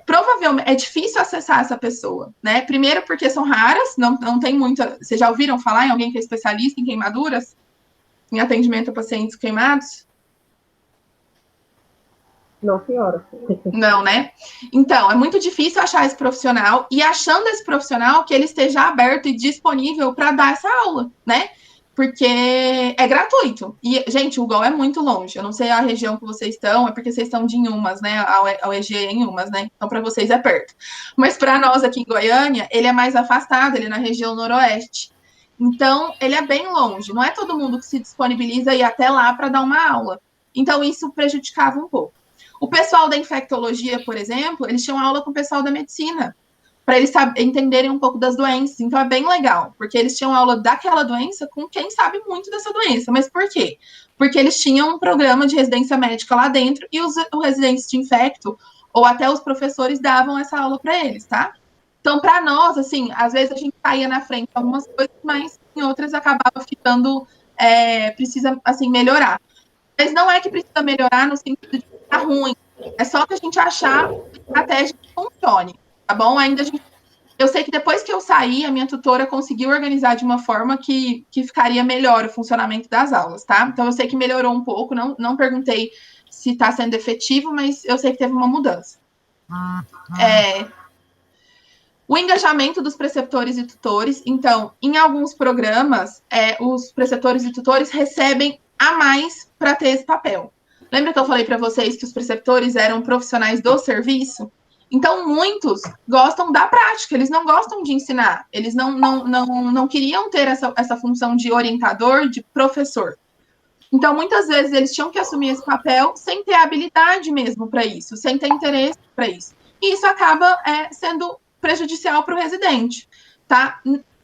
provavelmente é difícil acessar essa pessoa, né? Primeiro porque são raras, não tem muita. Vocês já ouviram falar em alguém que é especialista em queimaduras? Em atendimento a pacientes queimados? Não, senhora. Não, né? Então, é muito difícil achar esse profissional e achando esse profissional que ele esteja aberto e disponível para dar essa aula, né? Porque é gratuito. E, gente, o UGOL é muito longe. Eu não sei a região que vocês estão, é porque vocês estão de Inhumas, né? A UEG é em Inhumas, né? Então, para vocês é perto. Mas para nós aqui em Goiânia, ele é mais afastado, ele é na região noroeste. Então, ele é bem longe. Não é todo mundo que se disponibiliza a ir até lá para dar uma aula. Então, isso prejudicava um pouco. O pessoal da infectologia, por exemplo, eles tinham aula com o pessoal da medicina, para eles entenderem um pouco das doenças. Então é bem legal, porque eles tinham aula daquela doença com quem sabe muito dessa doença. Mas por quê? Porque eles tinham um programa de residência médica lá dentro e os residentes de infecto, ou até os professores, davam essa aula para eles, tá? Então, para nós, assim, às vezes a gente caía na frente de algumas coisas, mas em outras acabava ficando, precisa, assim, melhorar. Mas não é que precisa melhorar no sentido de ficar ruim. É só que a gente achar a estratégia que funcione, tá bom? Eu sei que depois que eu saí, a minha tutora conseguiu organizar de uma forma que ficaria melhor o funcionamento das aulas, tá? Então, eu sei que melhorou um pouco, não perguntei se está sendo efetivo, mas eu sei que teve uma mudança. O engajamento dos preceptores e tutores. Então, em alguns programas, os preceptores e tutores recebem a mais para ter esse papel. Lembra que eu falei para vocês que os preceptores eram profissionais do serviço? Então, muitos gostam da prática, eles não gostam de ensinar, eles não queriam ter essa função de orientador, de professor. Então, muitas vezes, eles tinham que assumir esse papel sem ter habilidade mesmo para isso, sem ter interesse para isso. E isso acaba sendo prejudicial para o residente, tá?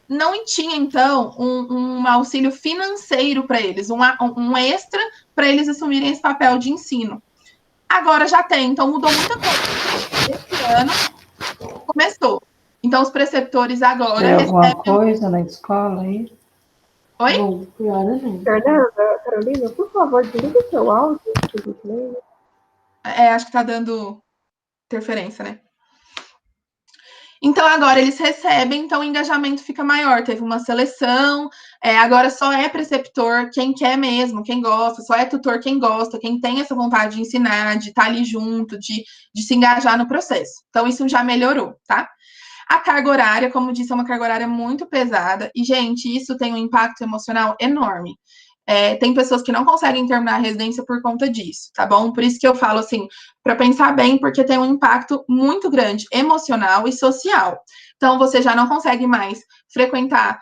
Não tinha, então, um auxílio financeiro para eles, um extra para eles assumirem esse papel de ensino. Agora já tem, então mudou muita coisa. Esse ano começou. Então, os preceptores agora recebem alguma coisa na escola aí? Oi? Fernanda, Carolina, por favor, desliga o seu áudio. Acho que está dando interferência, né? Então, agora eles recebem, então o engajamento fica maior. Teve uma seleção, agora só é preceptor quem quer mesmo, quem gosta, só é tutor quem gosta, quem tem essa vontade de ensinar, de estar ali junto, de se engajar no processo. Então, isso já melhorou, tá? A carga horária, como disse, é uma carga horária muito pesada. E, gente, isso tem um impacto emocional enorme. Tem pessoas que não conseguem terminar a residência por conta disso, tá bom? Por isso que eu falo assim, para pensar bem, porque tem um impacto muito grande, emocional e social. Então, você já não consegue mais frequentar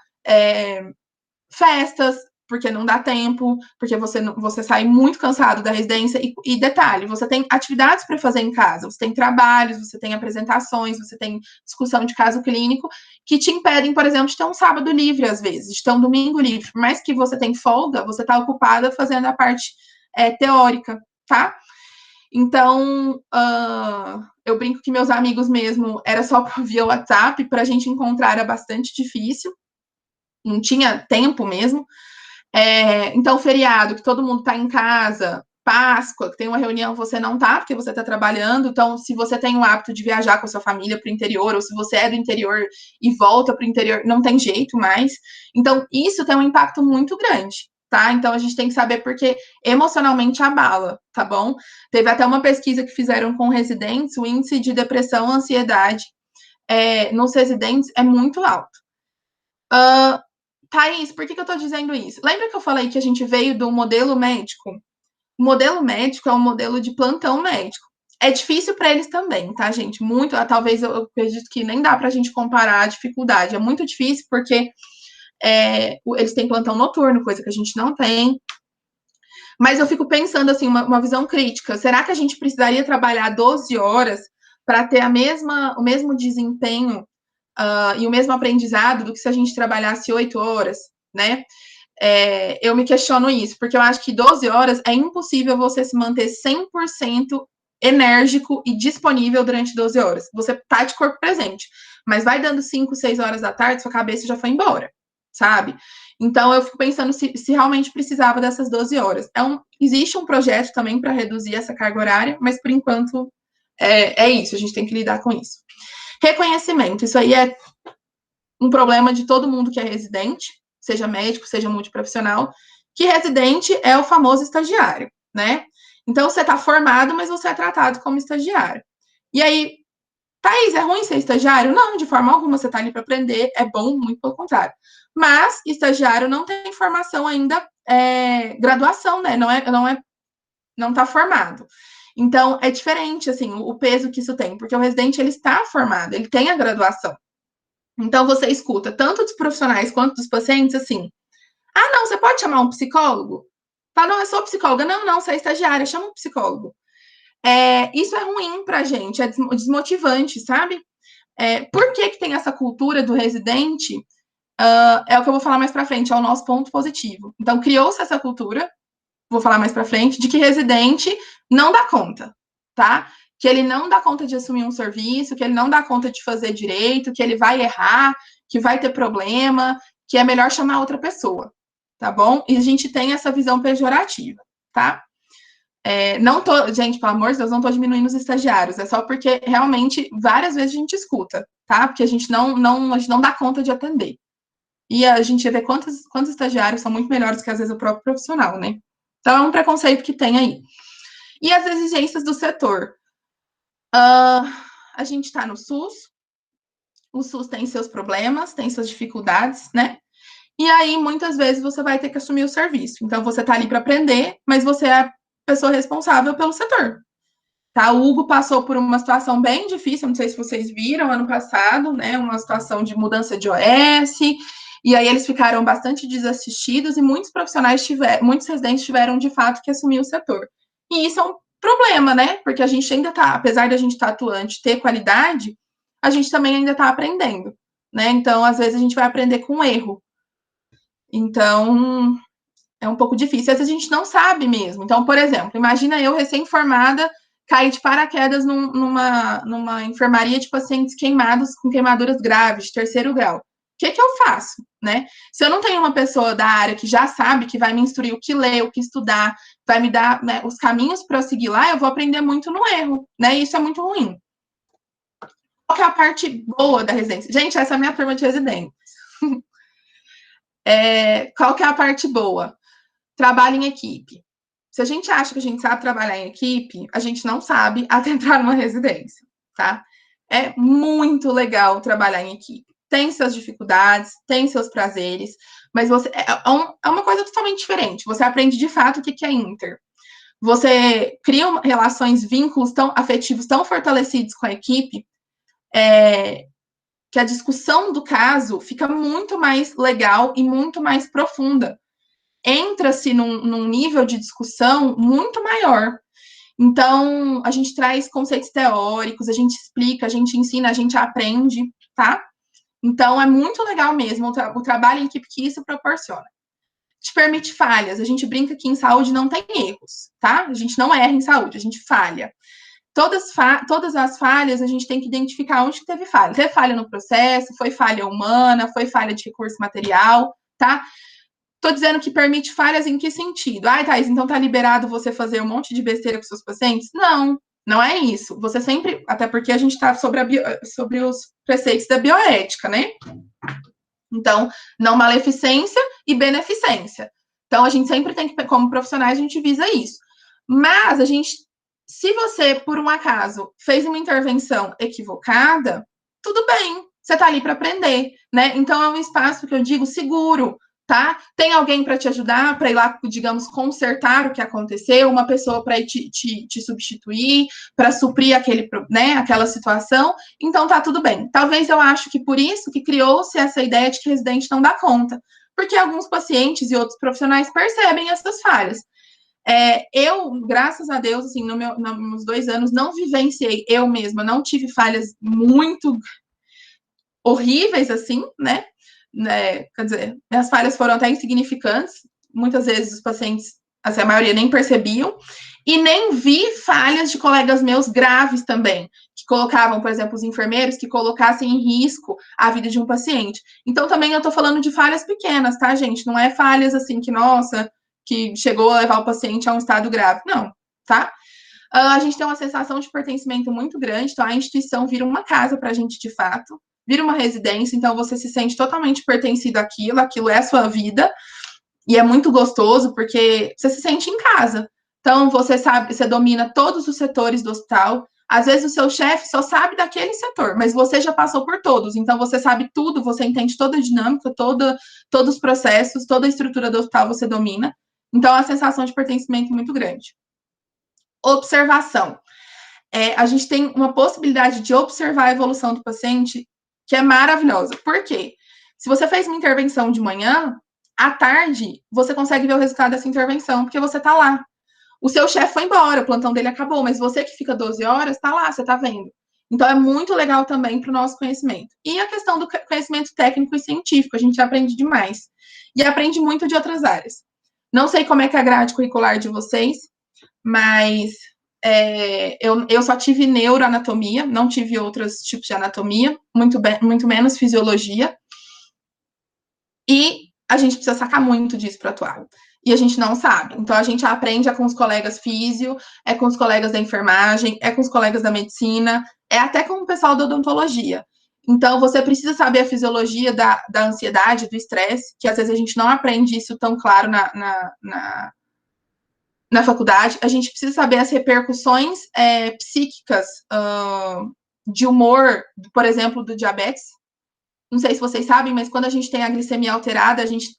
festas, porque não dá tempo, porque você sai muito cansado da residência. E detalhe, você tem atividades para fazer em casa, você tem trabalhos, você tem apresentações, você tem discussão de caso clínico, que te impedem, por exemplo, de ter um sábado livre, às vezes, de ter um domingo livre. Por mais que você tenha folga, você está ocupada fazendo a parte teórica, tá? Então, eu brinco que meus amigos mesmo, era só via WhatsApp, para a gente encontrar era bastante difícil, não tinha tempo mesmo. Então, feriado, que todo mundo está em casa, Páscoa, que tem uma reunião, você não tá, porque você está trabalhando. Então, se você tem o hábito de viajar com a sua família para o interior, ou se você é do interior e volta para o interior, não tem jeito mais. Então, isso tem um impacto muito grande, tá? Então, a gente tem que saber porque emocionalmente abala, tá bom? Teve até uma pesquisa que fizeram com residentes, o índice de depressão, ansiedade nos residentes é muito alto. Thaís, por que eu estou dizendo isso? Lembra que eu falei que a gente veio do modelo médico? O modelo médico é um modelo de plantão médico. É difícil para eles também, tá, gente? Muito, talvez eu acredito que nem dá para a gente comparar a dificuldade. É muito difícil porque eles têm plantão noturno, coisa que a gente não tem. Mas eu fico pensando, assim, uma visão crítica. Será que a gente precisaria trabalhar 12 horas para ter o mesmo desempenho e o mesmo aprendizado do que se a gente trabalhasse 8 horas, né? Eu me questiono isso, porque eu acho que 12 horas é impossível você se manter 100% enérgico e disponível durante 12 horas. Você tá de corpo presente, mas vai dando 5, 6 horas da tarde, sua cabeça já foi embora, sabe? Então, eu fico pensando se realmente precisava dessas 12 horas. Existe um projeto também para reduzir essa carga horária, mas, por enquanto, É isso, a gente tem que lidar com isso. Reconhecimento, isso aí é um problema de todo mundo que é residente, seja médico, seja multiprofissional, que residente é o famoso estagiário, né? Então, você está formado, mas você é tratado como estagiário. E aí, Thaís, é ruim ser estagiário? Não, de forma alguma, você está ali para aprender, é bom, muito pelo contrário. Mas, estagiário não tem formação ainda, graduação, né? Não está formado. Então, é diferente, assim, o peso que isso tem, porque o residente, ele está formado, ele tem a graduação. Então, você escuta tanto dos profissionais quanto dos pacientes, assim, ah, não, você pode chamar um psicólogo? Fala, não, eu sou psicóloga. Não, você é estagiária, chama um psicólogo. Isso é ruim pra gente, é desmotivante, sabe? Por que tem essa cultura do residente? É o que eu vou falar mais pra frente, é o nosso ponto positivo. Então, criou-se essa cultura, vou falar mais pra frente, de que residente não dá conta, tá? Que ele não dá conta de assumir um serviço, que ele não dá conta de fazer direito, que ele vai errar, que vai ter problema, que é melhor chamar outra pessoa, tá bom? E a gente tem essa visão pejorativa, tá? Gente, pelo amor de Deus, não tô diminuindo os estagiários, é só porque realmente várias vezes a gente escuta, tá? Porque a gente não dá conta de atender. E a gente vê quantos estagiários são muito melhores que às vezes o próprio profissional, né? Então é um preconceito que tem aí. E as exigências do setor. A gente está no SUS, o SUS tem seus problemas, tem suas dificuldades, né? E aí, muitas vezes, você vai ter que assumir o serviço. Então, você está ali para aprender, mas você é a pessoa responsável pelo setor. Tá? O Hugo passou por uma situação bem difícil, não sei se vocês viram, ano passado, né? Uma situação de mudança de OS, e aí eles ficaram bastante desassistidos, e muitos muitos residentes tiveram, de fato, que assumir o setor. E isso é um problema, né? Porque a gente ainda está, apesar de a gente estar atuante, ter qualidade, a gente também ainda está aprendendo, né? Então, às vezes, a gente vai aprender com erro. Então, é um pouco difícil. Às vezes a gente não sabe mesmo. Então, por exemplo, imagina eu, recém-formada, cair de paraquedas numa enfermaria de pacientes queimados com queimaduras graves, de 3º grau. O que eu faço, né? Se eu não tenho uma pessoa da área que já sabe, que vai me instruir o que ler, o que estudar, vai me dar, né, os caminhos para eu seguir lá, eu vou aprender muito no erro, né? E isso é muito ruim. Qual que é a parte boa da residência? Gente, essa é a minha turma de residentes. Qual que é a parte boa? Trabalho em equipe. Se a gente acha que a gente sabe trabalhar em equipe, a gente não sabe até entrar numa residência, tá? É muito legal trabalhar em equipe. Tem suas dificuldades, tem seus prazeres, mas é uma coisa totalmente diferente. Você aprende de fato o que é inter. Você cria relações, vínculos tão afetivos, tão fortalecidos com a equipe, que a discussão do caso fica muito mais legal e muito mais profunda. Entra-se num nível de discussão muito maior. Então, a gente traz conceitos teóricos, a gente explica, a gente ensina, a gente aprende, tá? Então, é muito legal mesmo o trabalho em equipe que isso proporciona. Te permite falhas. A gente brinca que em saúde não tem erros, tá? A gente não erra em saúde, a gente falha. Todas as falhas, a gente tem que identificar onde teve falha. Teve falha no processo, foi falha humana, foi falha de recurso material, tá? Tô dizendo que permite falhas em que sentido? Ai, Thaís, então tá liberado você fazer um monte de besteira com seus pacientes? Não é isso. Você sempre, até porque a gente tá sobre os preceitos da bioética, né? Então, não maleficência e beneficência. Então, a gente sempre tem que, como profissionais, a gente visa isso. Mas se você, por um acaso, fez uma intervenção equivocada, tudo bem, você tá ali para aprender, né? Então, é um espaço que eu digo seguro, tá? Tem alguém para te ajudar, para ir lá, digamos, consertar o que aconteceu, uma pessoa para te substituir, para suprir aquela situação, então tá tudo bem. Talvez eu acho que por isso que criou-se essa ideia de que residente não dá conta, porque alguns pacientes e outros profissionais percebem essas falhas. Eu, graças a Deus, assim, nos 2 anos, não vivenciei eu mesma, não tive falhas muito horríveis, assim, né? Quer dizer, minhas falhas foram até insignificantes, muitas vezes os pacientes, assim, a maioria nem percebiam, e nem vi falhas de colegas meus graves também, que colocavam, por exemplo, os enfermeiros, que colocassem em risco a vida de um paciente. Então, também eu tô falando de falhas pequenas, tá, gente? Não é falhas, assim, que chegou a levar o paciente a um estado grave, não, tá? A gente tem uma sensação de pertencimento muito grande, então a instituição vira uma casa para a gente de fato, vira uma residência, então você se sente totalmente pertencido àquilo, aquilo é a sua vida, e é muito gostoso porque você se sente em casa. Então você sabe, você domina todos os setores do hospital. Às vezes o seu chefe só sabe daquele setor, mas você já passou por todos, então você sabe tudo, você entende toda a dinâmica, todos os processos, toda a estrutura do hospital você domina. Então é uma sensação de pertencimento muito grande. Observação. A gente tem uma possibilidade de observar a evolução do paciente que é maravilhosa. Por quê? Se você fez uma intervenção de manhã, à tarde, você consegue ver o resultado dessa intervenção, porque você está lá. O seu chefe foi embora, o plantão dele acabou, mas você que fica 12 horas, está lá, você está vendo. Então, é muito legal também para o nosso conhecimento. E a questão do conhecimento técnico e científico, a gente aprende demais. E aprende muito de outras áreas. Não sei como é que é a grade curricular de vocês, mas eu só tive neuroanatomia, não tive outros tipos de anatomia, muito menos fisiologia. E a gente precisa sacar muito disso para atuar. E a gente não sabe. Então, a gente aprende com os colegas físio, com os colegas da enfermagem, com os colegas da medicina, até com o pessoal da odontologia. Então, você precisa saber a fisiologia da ansiedade, do estresse, que às vezes a gente não aprende isso tão claro na faculdade. A gente precisa saber as repercussões psíquicas de humor, por exemplo, do diabetes. Não sei se vocês sabem, mas quando a gente tem a glicemia alterada, a gente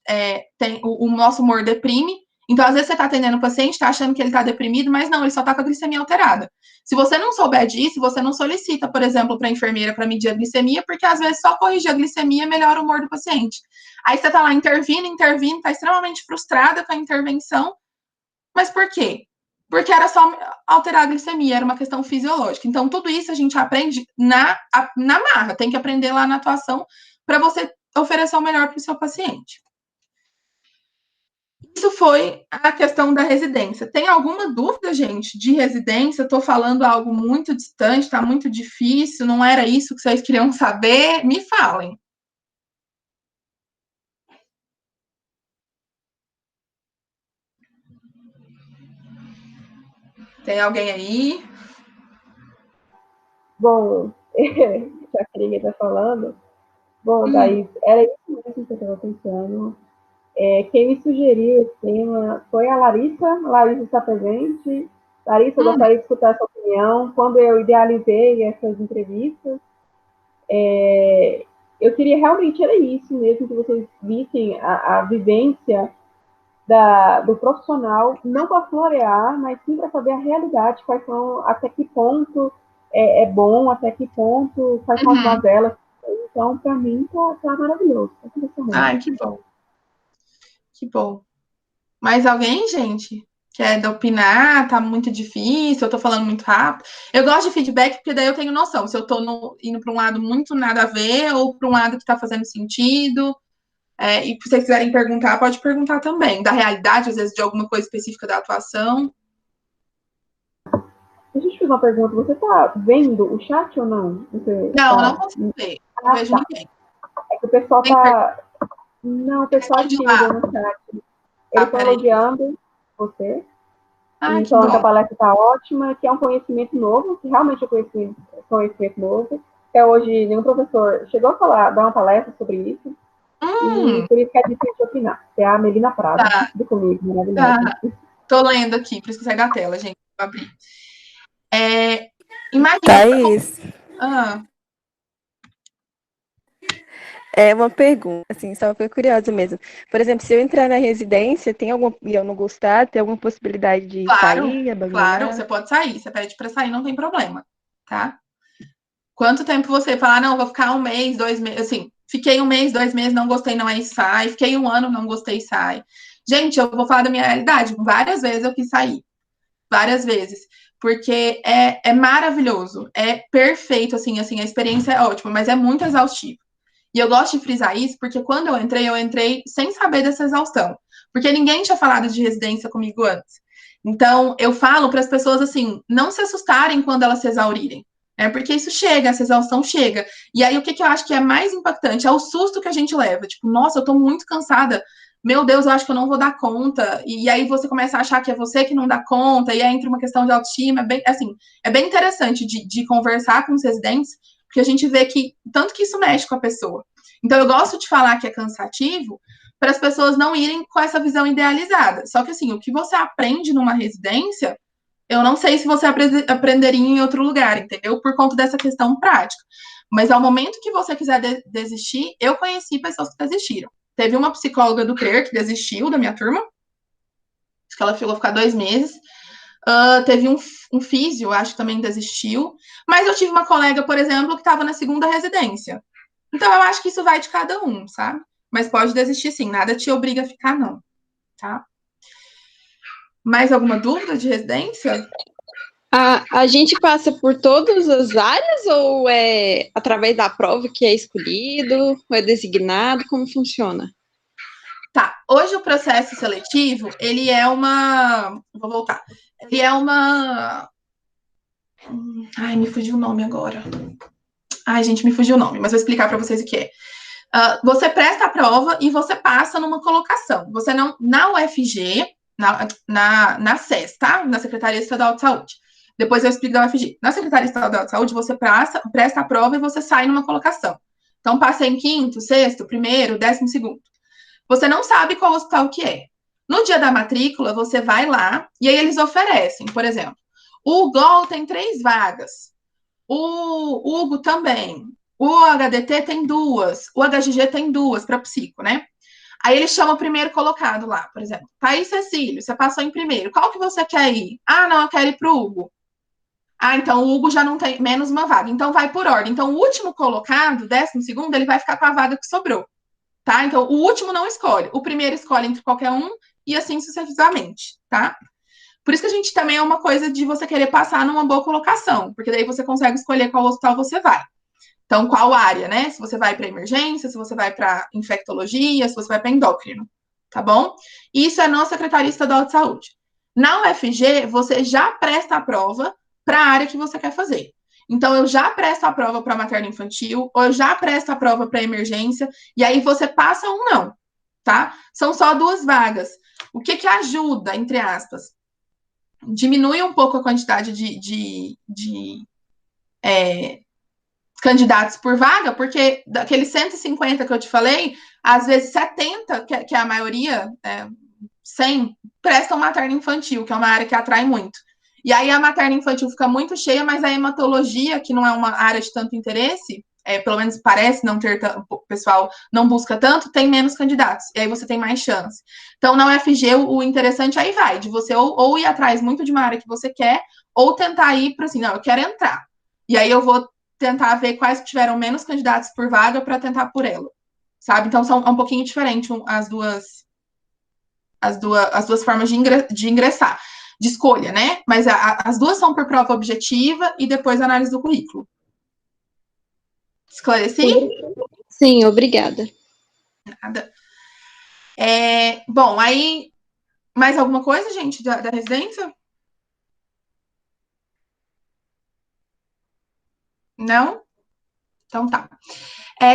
tem o nosso humor deprime. Então, às vezes, você está atendendo o paciente, está achando que ele está deprimido, mas não, ele só está com a glicemia alterada. Se você não souber disso, você não solicita, por exemplo, para a enfermeira para medir a glicemia, porque às vezes só corrigir a glicemia melhora o humor do paciente. Aí você está lá intervindo, está extremamente frustrada com a intervenção. Mas por quê? Porque era só alterar a glicemia, era uma questão fisiológica. Então, tudo isso a gente aprende na marra, tem que aprender lá na atuação para você oferecer o melhor para o seu paciente. Isso foi a questão da residência. Tem alguma dúvida, gente, de residência? Estou falando algo muito distante, está muito difícil, não era isso que vocês queriam saber? Me falem. Tem alguém aí? Bom, já que ninguém está falando, bom, Thaís, era isso mesmo que eu estava pensando. Quem me sugeriu esse tema foi a Larissa. A Larissa está presente. Larissa, eu gostaria de escutar a sua opinião. Quando eu idealizei essas entrevistas, eu queria realmente, era isso mesmo, que vocês vissem a vivência do profissional, não para florear, mas sim para saber a realidade, quais são, até que ponto é bom, até que ponto, quais são as mazelas. Então, para mim, tá maravilhoso. Ai, que bom. Que bom. Mais alguém, gente? Quer opinar? Tá muito difícil? Eu tô falando muito rápido? Eu gosto de feedback porque daí eu tenho noção se eu tô indo para um lado muito nada a ver ou para um lado que tá fazendo sentido. E se vocês quiserem perguntar, pode perguntar também. Da realidade, às vezes, de alguma coisa específica da atuação. Deixa eu te fazer uma pergunta. Você tá vendo o chat ou não? Não consigo ver. Não vejo ninguém. É que o pessoal tá... Não, o pessoal xinga no chat. Eles estão elogiando você. E falando que a palestra está ótima, que é um conhecimento novo, que realmente é conhecimento novo. Até hoje, nenhum professor chegou a dar uma palestra sobre isso. E por isso que é difícil de opinar. É a Melina Prado, tudo comigo, maravilhosa. Tô lendo aqui, por isso que sai da tela, gente. Vou abrir. Imagina. Thaís. É uma pergunta, assim, só uma curiosa mesmo. Por exemplo, se eu entrar na residência, e eu não gostar, tem alguma possibilidade de sair, abandonar? Claro, você pode sair. Você pede para sair, não tem problema, tá? Quanto tempo você falar, não, vou ficar 1 mês, 2 meses, assim, fiquei 1 mês, 2 meses, não gostei, não, aí sai. Fiquei 1 ano, não gostei, sai. Gente, eu vou falar da minha realidade. Várias vezes eu quis sair. Várias vezes. Porque é maravilhoso. É perfeito, assim, a experiência é ótima, mas é muito exaustivo. E eu gosto de frisar isso, porque quando eu entrei sem saber dessa exaustão. Porque ninguém tinha falado de residência comigo antes. Então, eu falo para as pessoas, assim, não se assustarem quando elas se exaurirem. Porque isso chega, essa exaustão chega. E aí, o que eu acho que é mais impactante é o susto que a gente leva. Tipo, nossa, eu tô muito cansada. meu Deus, eu acho que eu não vou dar conta, e aí você começa a achar que é você que não dá conta, e aí entra uma questão de autoestima, é bem interessante de conversar com os residentes, porque a gente vê que, tanto que isso mexe com a pessoa. Então, eu gosto de falar que é cansativo, para as pessoas não irem com essa visão idealizada. Só que, assim, o que você aprende numa residência, eu não sei se você aprenderia em outro lugar, entendeu? Por conta dessa questão prática. Mas ao momento que você quiser desistir, eu conheci pessoas que desistiram. Teve uma psicóloga do CRER que desistiu da minha turma. Acho que ela chegou a ficar 2 meses. Teve um físio, acho que também desistiu. Mas eu tive uma colega, por exemplo, que estava na segunda residência. Então, eu acho que isso vai de cada um, sabe? Mas pode desistir sim, nada te obriga a ficar, não. Tá? Mais alguma dúvida de residência? A gente passa por todas as áreas ou é através da prova que é escolhido, ou é designado? Como funciona? Tá, hoje o processo seletivo, ele é uma... Vou voltar. Ele é uma... Ai, me fugiu o nome agora. Ai, gente, me fugiu o nome, mas vou explicar para vocês o que é. Você presta a prova e você passa numa colocação. Você não... Na UFG, na SES, tá? Na Secretaria Estadual de Saúde. Depois eu explico da UFG. Na Secretaria Estadual de Saúde, você presta a prova e você sai numa colocação. Então, passa em 5º, 6º, 1º, 12º. Você não sabe qual hospital que é. No dia da matrícula, você vai lá e aí eles oferecem, por exemplo, o GOL tem 3 vagas, o Hugo também, o HDT tem 2, o HGG tem 2 para psico, né? Aí ele chama o primeiro colocado lá, por exemplo. Thaís Cecílio, você passou em primeiro. Qual que você quer ir? Ah, não, eu quero ir pro Hugo. Ah, então o Hugo já não tem menos uma vaga. Então vai por ordem. Então o último colocado, 12º, ele vai ficar com a vaga que sobrou. Tá? Então, o último não escolhe. O primeiro escolhe entre qualquer um e assim sucessivamente, tá? Por isso que a gente também é uma coisa de você querer passar numa boa colocação, porque daí você consegue escolher qual hospital você vai. Então, qual área, né? Se você vai para emergência, se você vai para infectologia, se você vai para endócrino, tá bom? Isso é na Secretaria Estadual de Saúde. Na UFG, você já presta a prova para a área que você quer fazer. Então, eu já presto a prova para materno-infantil, ou eu já presto a prova para emergência, e aí você passa ou não, tá? São só 2 vagas. O que ajuda, entre aspas? Diminui um pouco a quantidade de candidatos por vaga, porque daqueles 150 que eu te falei, às vezes 70, que é a maioria, 100, prestam materno-infantil, que é uma área que atrai muito. E aí a materno-infantil fica muito cheia, mas a hematologia, que não é uma área de tanto interesse, pelo menos parece não ter, o pessoal não busca tanto, tem menos candidatos, e aí você tem mais chance. Então, na UFG, o interessante aí vai, de você ou ir atrás muito de uma área que você quer, ou tentar ir para assim, não, eu quero entrar. E aí eu vou tentar ver quais tiveram menos candidatos por vaga para tentar por ela, sabe? Então, são um pouquinho diferente as duas formas de ingressar, de escolha, né? Mas as duas são por prova objetiva e depois análise do currículo. Esclareci? Sim, obrigada. Nada. Bom, aí, mais alguma coisa, gente, da residência? Não? Então tá.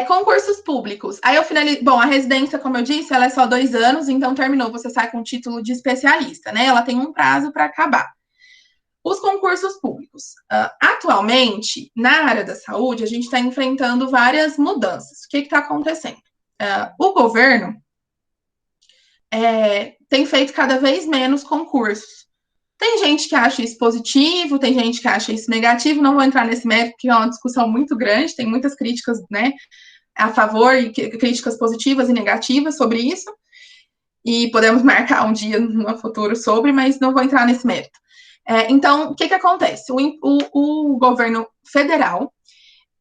Concursos públicos. Aí eu finalizo. Bom, a residência, como eu disse, ela é só 2 anos, então terminou, você sai com o título de especialista, né? Ela tem um prazo para acabar. Os concursos públicos. Atualmente, na área da saúde, a gente está enfrentando várias mudanças. O que está acontecendo? O governo tem feito cada vez menos concursos. Tem gente que acha isso positivo, tem gente que acha isso negativo, não vou entrar nesse mérito, porque é uma discussão muito grande, tem muitas críticas, né, a favor e críticas positivas e negativas sobre isso, e podemos marcar um dia no futuro sobre, mas não vou entrar nesse mérito. Então, o que acontece? O governo federal,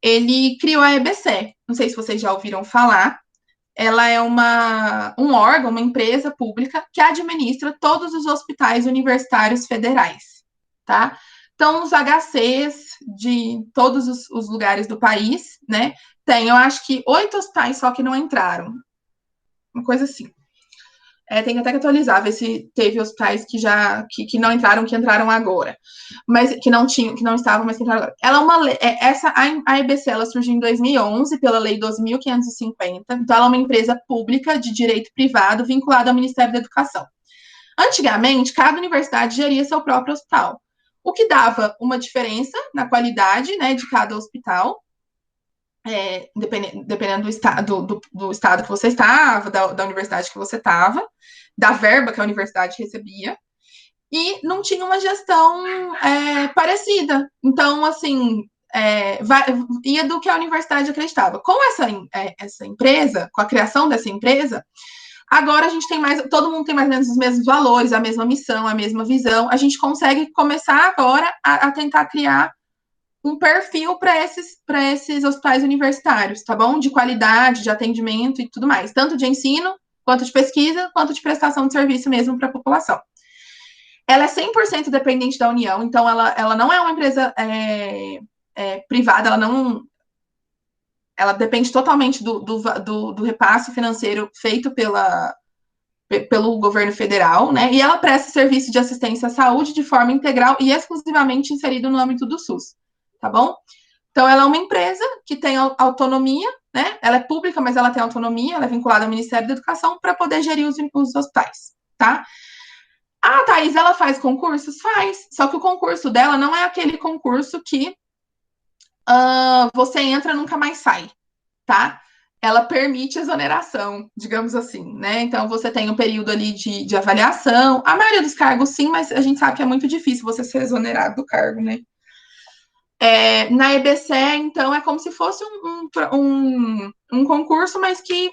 ele criou a EBC, não sei se vocês já ouviram falar, ela é um órgão, uma empresa pública que administra todos os hospitais universitários federais, tá? Então, os HCs de todos os lugares do país, né? Tem, eu acho que 8 hospitais só que não entraram. Uma coisa assim. Tem que até que atualizar, ver se teve hospitais que não entraram, que entraram agora. Mas que não tinham, que não estavam, mas que entraram agora. Ela é uma lei, a EBC, ela surgiu em 2011 pela Lei 2.550. Então, ela é uma empresa pública de direito privado vinculada ao Ministério da Educação. Antigamente, cada universidade geria seu próprio hospital, o que dava uma diferença na qualidade, né, de cada hospital, dependendo do estado que você estava, da universidade que você estava, da verba que a universidade recebia, e não tinha uma gestão parecida. Então, assim, ia do que a universidade acreditava. Com essa empresa, com a criação dessa empresa, agora a gente tem todo mundo tem mais ou menos os mesmos valores, a mesma missão, a mesma visão. A gente consegue começar agora a tentar criar um perfil para esses hospitais universitários, tá bom? De qualidade, de atendimento e tudo mais. Tanto de ensino, quanto de pesquisa, quanto de prestação de serviço mesmo para a população. Ela é 100% dependente da União, então ela não é uma empresa privada, ela depende totalmente do repasse financeiro feito pelo governo federal, né? E ela presta serviço de assistência à saúde de forma integral e exclusivamente inserido no âmbito do SUS, tá bom? Então, ela é uma empresa que tem autonomia, né? Ela é pública, mas ela tem autonomia, ela é vinculada ao Ministério da Educação para poder gerir os hospitais, tá? A Thaís, ela faz concursos? Faz, só que o concurso dela não é aquele concurso que você entra e nunca mais sai, tá? Ela permite exoneração, digamos assim, né? Então, você tem um período ali de avaliação. A maioria dos cargos, sim, mas a gente sabe que é muito difícil você ser exonerado do cargo, né? Na EBC, então, é como se fosse um concurso, mas que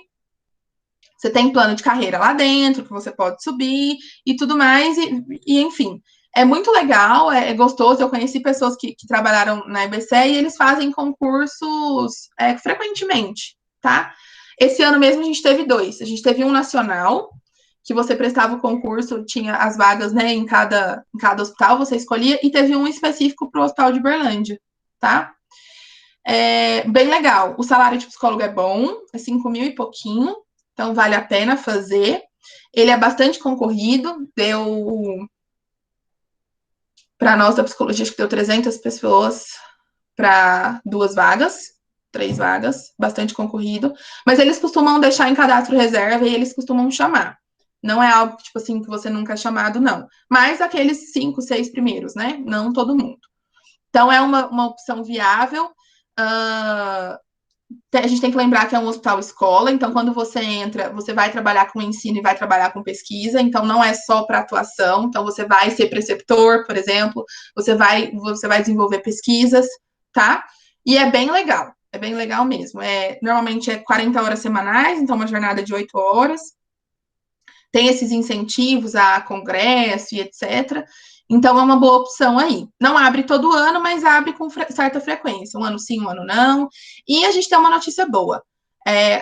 você tem plano de carreira lá dentro, que você pode subir e tudo mais, e enfim. É muito legal, é gostoso. Eu conheci pessoas que trabalharam na EBC e eles fazem concursos frequentemente, tá? Esse ano mesmo a gente teve 2. A gente teve um nacional, que você prestava o concurso, tinha as vagas, né, em cada hospital, você escolhia, e teve um específico para o Hospital de Berlândia, tá? Bem legal. O salário de psicólogo é bom, é 5 mil e pouquinho, então vale a pena fazer. Ele é bastante concorrido, para nós da psicologia, acho que deu 300 pessoas para 2 vagas, 3 vagas, bastante concorrido. Mas eles costumam deixar em cadastro reserva e eles costumam chamar. Não é algo, tipo assim, que você nunca é chamado, não. Mas aqueles 5, 6 primeiros, né? Não todo mundo. Então, é uma opção viável. A gente tem que lembrar que é um hospital-escola, então quando você entra, você vai trabalhar com ensino e vai trabalhar com pesquisa, então não é só para atuação, então você vai ser preceptor, por exemplo, você vai desenvolver pesquisas, tá? E é bem legal mesmo. Normalmente é 40 horas semanais, então uma jornada de 8 horas. Tem esses incentivos a congresso e etc. Então, é uma boa opção aí. Não abre todo ano, mas abre com certa frequência. Um ano sim, um ano não. E a gente tem uma notícia boa.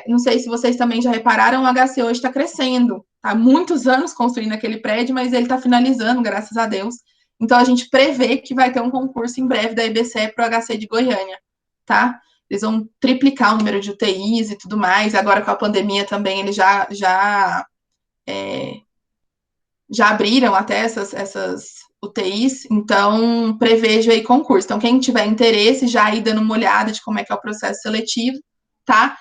Não sei se vocês também já repararam, o HC hoje está crescendo. Há muitos anos construindo aquele prédio, mas ele está finalizando, graças a Deus. Então, a gente prevê que vai ter um concurso em breve da EBC para o HC de Goiânia, tá? Eles vão triplicar o número de UTIs e tudo mais. Agora, com a pandemia também, eles já abriram até essas UTIs, então prevejo aí concurso. Então, quem tiver interesse, já aí dando uma olhada de como é que é o processo seletivo, tá?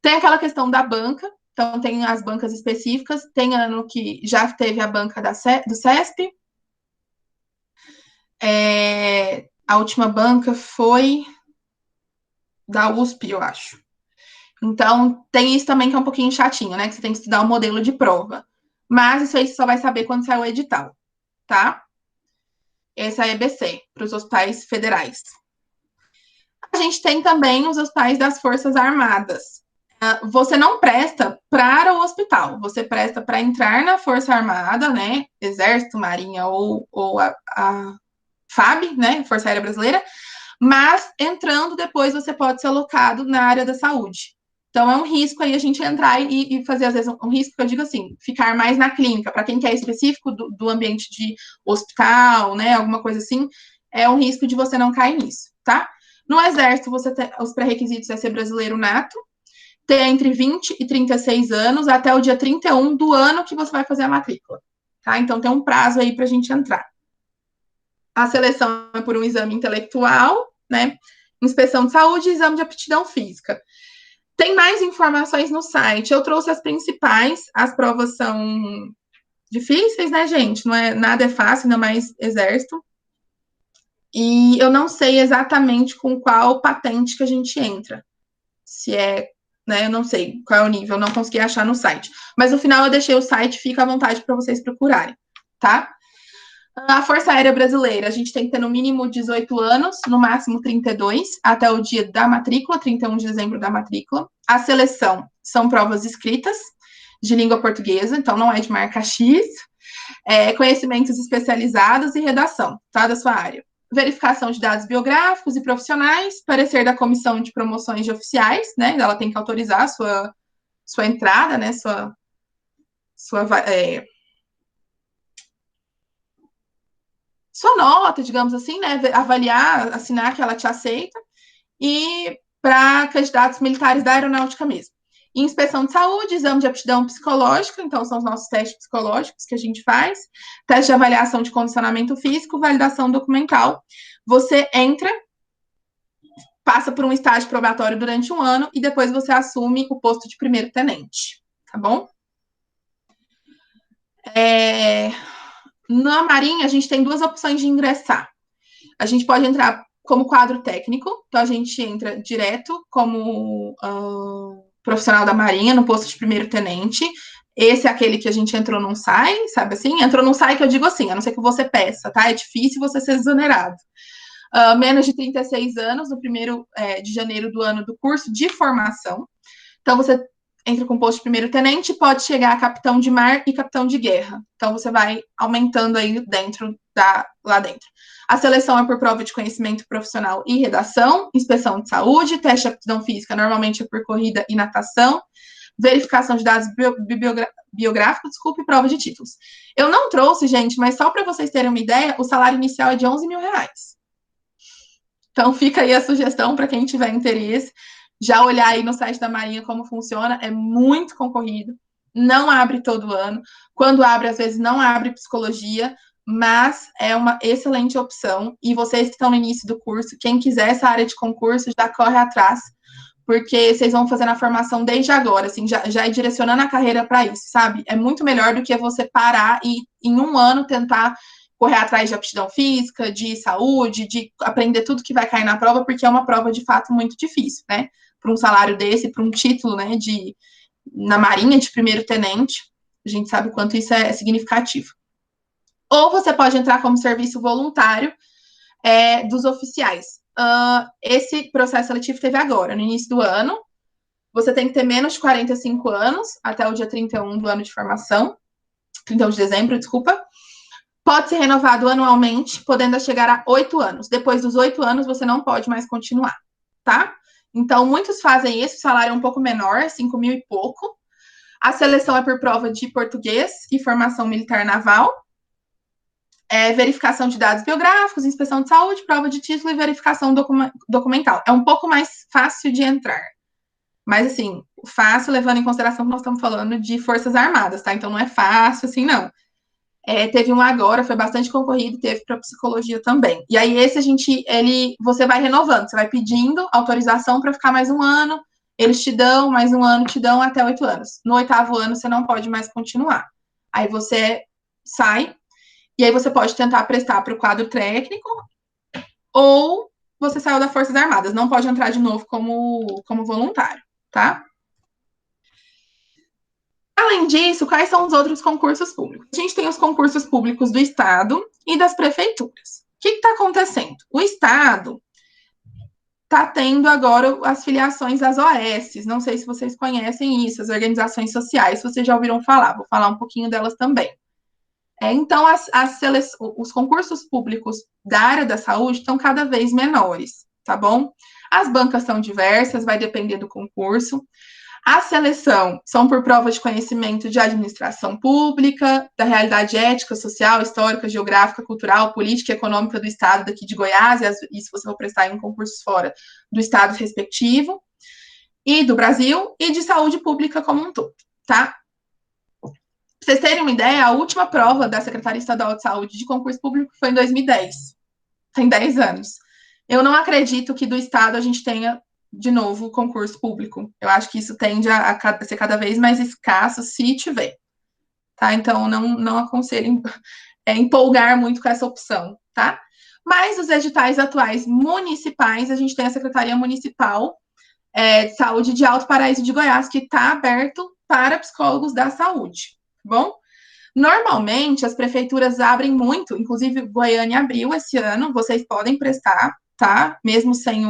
Tem aquela questão da banca, então tem as bancas específicas, tem ano que já teve a banca do CESP, a última banca foi da USP, eu acho. Então, tem isso também que é um pouquinho chatinho, né? Que você tem que estudar o modelo de prova. Mas isso aí você só vai saber quando sair o edital, tá? Essa é a EBC, para os hospitais federais. A gente tem também os hospitais das Forças Armadas. Você não presta para o hospital, você presta para entrar na Força Armada, né? Exército, Marinha ou a FAB, né? Força Aérea Brasileira. Mas entrando depois você pode ser alocado na área da saúde. Então, é um risco aí a gente entrar e fazer, às vezes, um risco que eu digo assim, ficar mais na clínica, para quem quer específico do ambiente de hospital, né, alguma coisa assim, é um risco de você não cair nisso, tá? No Exército, você tem os pré-requisitos é ser brasileiro nato, ter entre 20 e 36 anos até o dia 31 do ano que você vai fazer a matrícula, tá? Então, tem um prazo aí para a gente entrar. A seleção é por um exame intelectual, né? Inspeção de saúde e exame de aptidão física. Tem mais informações no site. Eu trouxe as principais. As provas são difíceis, né, gente? Nada é fácil, ainda mais exército. E eu não sei exatamente com qual patente que a gente entra. Se é, né, eu não sei qual é o nível, eu não consegui achar no site. Mas no final eu deixei o site, fica à vontade para vocês procurarem, tá? A Força Aérea Brasileira, a gente tem que ter no mínimo 18 anos, no máximo 32, até o dia da matrícula, 31 de dezembro da matrícula. A seleção são provas escritas de língua portuguesa, então não é de marca X, conhecimentos especializados e redação, tá, da sua área. Verificação de dados biográficos e profissionais, parecer da Comissão de Promoções de Oficiais, né, ela tem que autorizar a sua entrada, né, sua nota, digamos assim, né, avaliar, assinar que ela te aceita, e para candidatos militares da aeronáutica mesmo. E inspeção de saúde, exame de aptidão psicológica, então são os nossos testes psicológicos que a gente faz, teste de avaliação de condicionamento físico, validação documental. Você entra, passa por um estágio probatório durante 1 ano e depois você assume o posto de primeiro-tenente, tá bom? Na Marinha, a gente tem 2 opções de ingressar. A gente pode entrar como quadro técnico, então a gente entra direto como profissional da Marinha, no posto de primeiro-tenente. Esse é aquele que a gente entrou, não sai, sabe assim? Entrou, não sai, que eu digo assim, a não ser que você peça, tá? É difícil você ser exonerado. Menos de 36 anos, no 1º de janeiro do ano do curso de formação. Então, você entra com posto de primeiro-tenente, pode chegar a capitão de mar e capitão de guerra. Então, você vai aumentando aí lá dentro. A seleção é por prova de conhecimento profissional e redação, inspeção de saúde, teste de aptidão física, normalmente é por corrida e natação, verificação de dados biográficos, e prova de títulos. Eu não trouxe, gente, mas só para vocês terem uma ideia, o salário inicial é de R$11 mil. Então, fica aí a sugestão para quem tiver interesse, já olhar aí no site da Marinha como funciona, é muito concorrido, não abre todo ano, quando abre, às vezes não abre psicologia, mas é uma excelente opção, e vocês que estão no início do curso, quem quiser essa área de concurso, já corre atrás, porque vocês vão fazendo a formação desde agora, assim, já ir direcionando a carreira para isso, sabe? É muito melhor do que você parar e, em 1 ano, tentar correr atrás de aptidão física, de saúde, de aprender tudo que vai cair na prova, porque é uma prova, de fato, muito difícil, né? Para um salário desse, para um título, né, na Marinha, de primeiro-tenente, a gente sabe o quanto isso é significativo. Ou você pode entrar como serviço voluntário dos oficiais. Esse processo seletivo teve agora, no início do ano. Você tem que ter menos de 45 anos, até o dia 31 do ano de formação, 31 de dezembro, desculpa. Pode ser renovado anualmente, podendo chegar a 8 anos. Depois dos 8 anos, você não pode mais continuar, tá? Então, muitos fazem isso, o salário é um pouco menor, 5 mil e pouco. A seleção é por prova de português e formação militar naval. Verificação de dados biográficos, inspeção de saúde, prova de título e verificação documental. É um pouco mais fácil de entrar. Mas, assim, fácil levando em consideração que nós estamos falando de Forças Armadas, tá? Então, não é fácil assim, não. Teve um agora, foi bastante concorrido, teve para psicologia também. E aí, esse você vai renovando, você vai pedindo autorização para ficar mais 1 ano, eles te dão, mais 1 ano, te dão até 8 anos. No 8º ano, você não pode mais continuar. Aí você sai, e aí você pode tentar prestar para o quadro técnico, ou você saiu das Forças Armadas, não pode entrar de novo como voluntário, tá? Além disso, quais são os outros concursos públicos? A gente tem os concursos públicos do Estado e das prefeituras. O que está acontecendo? O Estado está tendo agora as filiações às OS. Não sei se vocês conhecem isso, as organizações sociais, se vocês já ouviram falar, vou falar um pouquinho delas também. Então, os concursos públicos da área da saúde estão cada vez menores, tá bom? As bancas são diversas, vai depender do concurso. A seleção são por prova de conhecimento de administração pública, da realidade ética, social, histórica, geográfica, cultural, política e econômica do estado daqui de Goiás, e se você for prestar em concursos fora do estado respectivo. e do Brasil e de saúde pública como um todo, tá? Pra vocês terem uma ideia, a última prova da Secretaria Estadual de Saúde de concurso público foi em 2010. Tem 10 anos. Eu não acredito que do Estado a gente tenha, de novo, concurso público. Eu acho que isso tende a ser cada vez mais escasso, se tiver. Tá? Então, não aconselho empolgar muito com essa opção, tá? Mas os editais atuais municipais, a gente tem a Secretaria Municipal de Saúde de Alto Paraíso de Goiás, que está aberto para psicólogos da saúde, tá bom? Normalmente, as prefeituras abrem muito, inclusive Goiânia abriu esse ano, vocês podem prestar, tá? Mesmo sem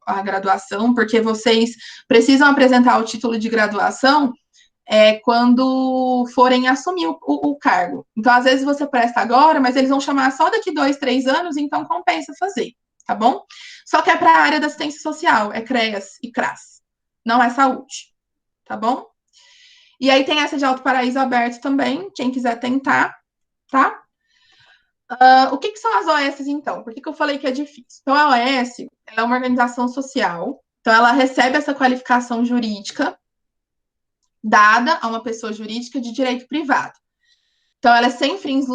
a graduação, porque vocês precisam apresentar o título de graduação quando forem assumir o cargo. Então, às vezes você presta agora, mas eles vão chamar só daqui 2, 3 anos, então compensa fazer, tá bom? Só que é para a área da assistência social, é CREAS e CRAS, não é saúde, tá bom? E aí tem essa de Alto Paraíso aberto também, quem quiser tentar, tá? O que são as OS, então? Por que eu falei que é difícil? Então, a OS é uma organização social, então ela recebe essa qualificação jurídica dada a uma pessoa jurídica de direito privado. Então, ela é sem fins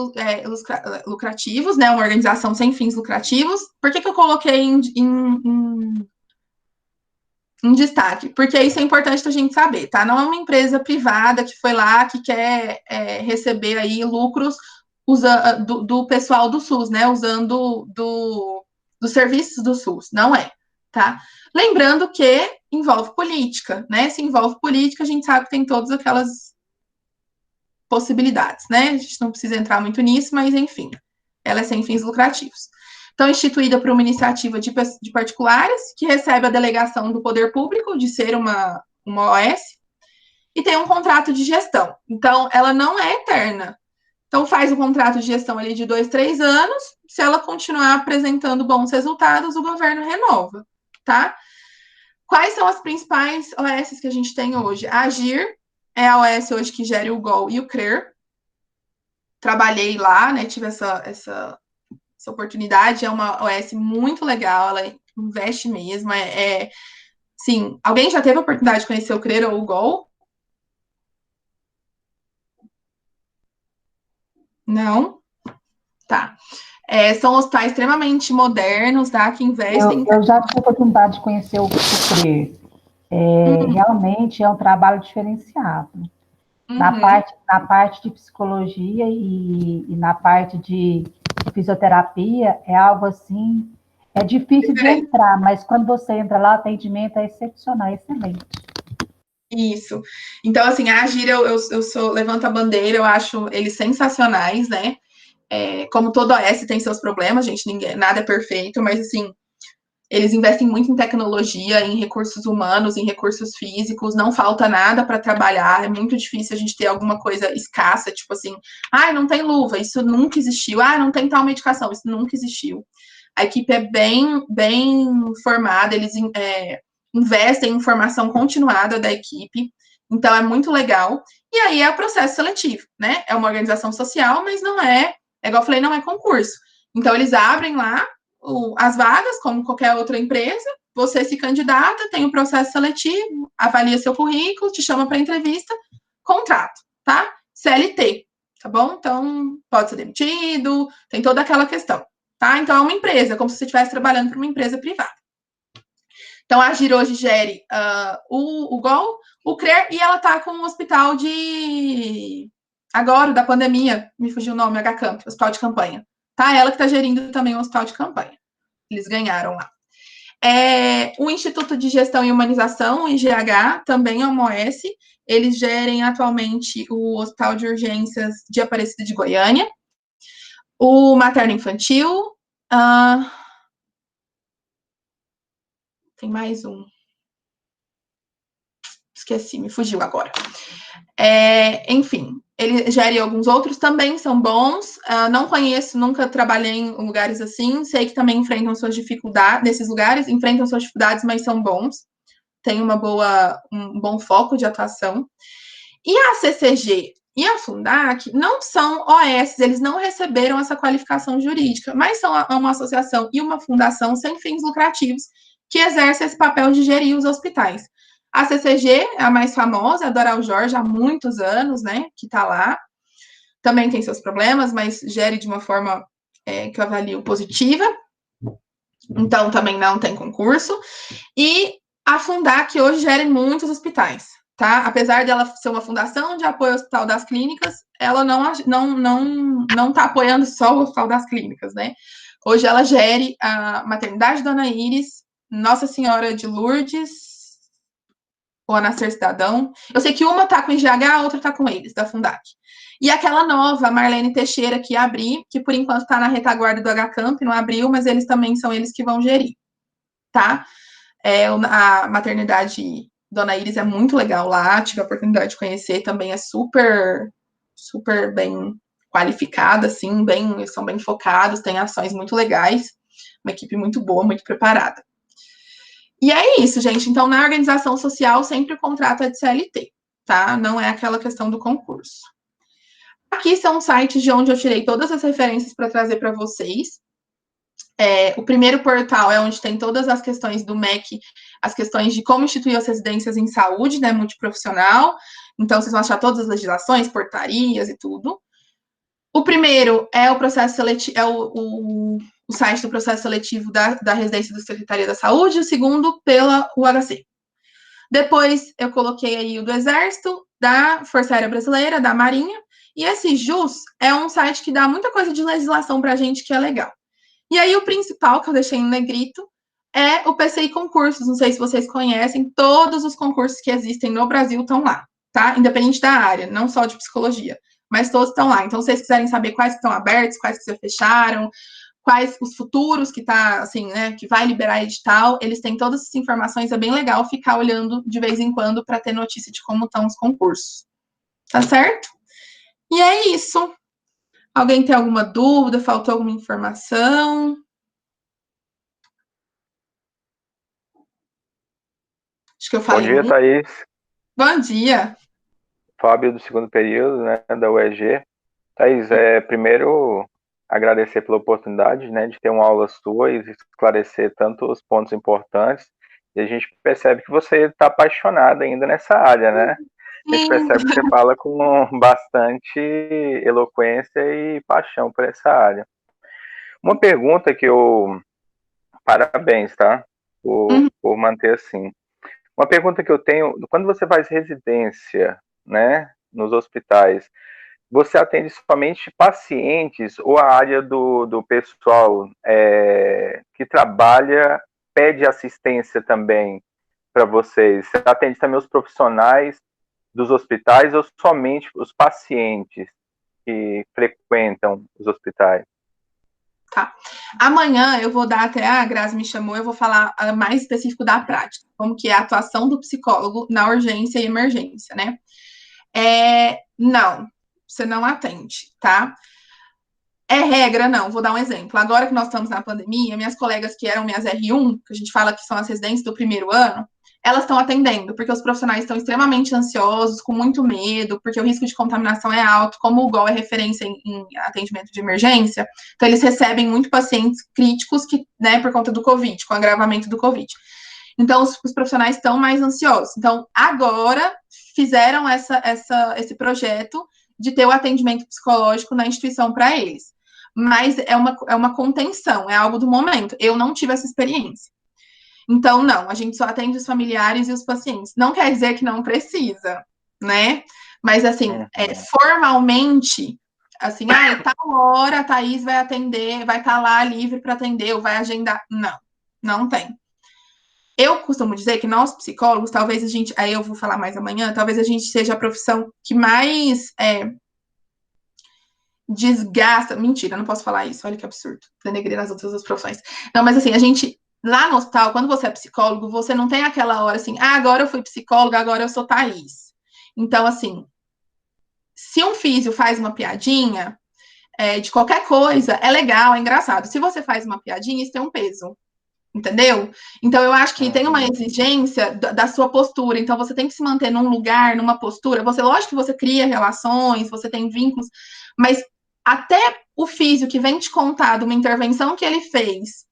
lucrativos, né? Uma organização sem fins lucrativos. Por que eu coloquei em destaque? Porque isso é importante a gente saber, tá? Não é uma empresa privada que foi lá, que quer receber aí lucros do pessoal do SUS, né? Usando dos serviços do SUS. Não é, tá? Lembrando que envolve política, né? Se envolve política, a gente sabe que tem todas aquelas possibilidades, né? A gente não precisa entrar muito nisso, mas enfim, ela é sem fins lucrativos. Então, instituída por uma iniciativa de particulares, que recebe a delegação do poder público de ser uma OS, e tem um contrato de gestão. Então, ela não é eterna. Então, faz o contrato de gestão ali de 2, 3 anos, se ela continuar apresentando bons resultados, o governo renova, tá? Quais são as principais OS que a gente tem hoje? A Agir é a OS hoje que gera o GOL e o CRER. Trabalhei lá, né? Tive essa oportunidade. É uma OS muito legal, ela investe mesmo. Sim, alguém já teve a oportunidade de conhecer o CRER ou o GOL? Não? Tá. São hospitais extremamente modernos, tá? Que investem... Eu já tive a oportunidade de conhecer o CRER. Realmente é um trabalho diferenciado. Na parte de psicologia e na parte de fisioterapia, é algo assim, é difícil de entrar, mas quando você entra lá, o atendimento é excepcional, é excelente. Isso. Então, assim, a Agir, eu levanto a bandeira, eu acho eles sensacionais, né? Como todo OS tem seus problemas, gente, nada é perfeito, mas, assim, eles investem muito em tecnologia, em recursos humanos, em recursos físicos, não falta nada para trabalhar, é muito difícil a gente ter alguma coisa escassa, tipo assim, não tem luva, isso nunca existiu, não tem tal medicação, isso nunca existiu. A equipe é bem formada, eles investem em formação continuada da equipe, então é muito legal. E aí é o processo seletivo, né? É uma organização social, mas não igual eu falei, não é concurso. Então eles abrem lá as vagas, como qualquer outra empresa, você se candidata, tem o processo seletivo, avalia seu currículo, te chama para entrevista, contrato, tá? CLT, tá bom? Então, pode ser demitido, tem toda aquela questão, tá? Então, é uma empresa, como se você estivesse trabalhando para uma empresa privada. Então, a Agir hoje gere o GOL, o CRER, e ela tá com um hospital agora, da pandemia, me fugiu o nome, HCamp, hospital de campanha. Tá? Ela que está gerindo também o hospital de campanha. Eles ganharam lá. O Instituto de Gestão e Humanização, o IGH, também é uma OS. Eles gerem atualmente o Hospital de Urgências de Aparecida de Goiânia, o Materno Infantil. Tem mais um. Esqueci, me fugiu agora. Enfim, ele gere alguns outros, também são bons. Não conheço, nunca trabalhei em lugares assim. Sei que também enfrentam suas dificuldades, nesses lugares, enfrentam suas dificuldades, mas são bons. Tem um bom foco de atuação. E a CCG e a Fundac não são OS, eles não receberam essa qualificação jurídica, mas são uma associação e uma fundação sem fins lucrativos que exerce esse papel de gerir os hospitais. A CCG é a mais famosa, a Doral Jorge, há muitos anos, né, que está lá. Também tem seus problemas, mas gere de uma forma que eu avalio positiva. Então, também não tem concurso. E a Fundac hoje gera muitos hospitais, tá? Apesar dela ser uma fundação de apoio ao Hospital das Clínicas, ela não está apoiando só o Hospital das Clínicas, né? Hoje ela gere a Maternidade Dona Iris, Nossa Senhora de Lourdes, ou a Nascer Cidadão. Eu sei que uma tá com o IGH, a outra tá com eles, da Fundac. E aquela nova, Marlene Teixeira, que abri, que por enquanto tá na retaguarda do HCamp, não abriu, mas eles também são eles que vão gerir, tá? A maternidade Dona Iris é muito legal lá, tive a oportunidade de conhecer, também é super, super bem qualificada, assim, eles são bem focados, tem ações muito legais, uma equipe muito boa, muito preparada. E é isso, gente. Então, na organização social, sempre o contrato é de CLT, tá? Não é aquela questão do concurso. Aqui são sites de onde eu tirei todas as referências para trazer para vocês. O primeiro portal é onde tem todas as questões do MEC, as questões de como instituir as residências em saúde, né, multiprofissional. Então, vocês vão achar todas as legislações, portarias e tudo. O primeiro é o processo seletivo, o site do processo seletivo da residência da Secretaria da Saúde, o segundo pela UHC. Depois, eu coloquei aí o do Exército, da Força Aérea Brasileira, da Marinha, e esse JUS é um site que dá muita coisa de legislação para a gente que é legal. E aí, o principal, que eu deixei em negrito, é o PCI Concursos. Não sei se vocês conhecem, todos os concursos que existem no Brasil estão lá, tá? Independente da área, não só de psicologia, mas todos estão lá. Então, se vocês quiserem saber quais que estão abertos, quais que já fecharam, quais os futuros que tá, assim, né, que vai liberar edital, eles têm todas essas informações, é bem legal ficar olhando de vez em quando para ter notícia de como estão os concursos. Tá certo? E é isso. Alguém tem alguma dúvida? Faltou alguma informação? Acho que eu falei. Bom dia, Thaís. Bom dia. Fábio, do segundo período, né, da UEG. Thaís, primeiro agradecer pela oportunidade, né, de ter uma aula sua e esclarecer tanto os pontos importantes. E a gente percebe que você está apaixonada ainda nessa área, né? A gente percebe que você fala com bastante eloquência e paixão por essa área. Uma pergunta que eu... Parabéns, tá? Por manter assim. Uma pergunta que eu tenho, quando você faz residência, né, nos hospitais, você atende somente pacientes ou a área do pessoal que trabalha pede assistência também para vocês? Você atende também os profissionais dos hospitais ou somente os pacientes que frequentam os hospitais? Tá. Amanhã eu vou dar até, a Grazi me chamou, eu vou falar mais específico da prática, como que é a atuação do psicólogo na urgência e emergência, né? Não, você não atende, tá? É regra, não. Vou dar um exemplo. Agora que nós estamos na pandemia, minhas colegas que eram minhas R1, que a gente fala que são as residentes do primeiro ano, elas estão atendendo, porque os profissionais estão extremamente ansiosos, com muito medo, porque o risco de contaminação é alto, como o GOL é referência em atendimento de emergência, então eles recebem muito pacientes críticos que, né, por conta do Covid, com agravamento do Covid. Então, os profissionais estão mais ansiosos. Então, agora, fizeram esse projeto de ter o atendimento psicológico na instituição para eles. Mas é uma contenção, é algo do momento. Eu não tive essa experiência. Então, não, a gente só atende os familiares e os pacientes. Não quer dizer que não precisa, né? Mas, assim, formalmente, assim, tal hora a Thaís vai atender, vai estar lá livre para atender, ou vai agendar. Não, não tem. Eu costumo dizer que nós, psicólogos, talvez a gente, aí eu vou falar mais amanhã, talvez a gente seja a profissão que mais desgasta. Mentira, não posso falar isso, olha que absurdo, denegrir as outras profissões. Não, mas assim, a gente... Lá no hospital, quando você é psicólogo, você não tem aquela hora assim, agora eu fui psicóloga, agora eu sou Thaís. Então, assim, se um físio faz uma piadinha de qualquer coisa, é legal, é engraçado. Se você faz uma piadinha, isso tem um peso, entendeu? Então, eu acho que tem uma exigência da sua postura. Então, você tem que se manter num lugar, numa postura. Lógico que você cria relações, você tem vínculos, mas até o físio que vem te contar de uma intervenção que ele fez,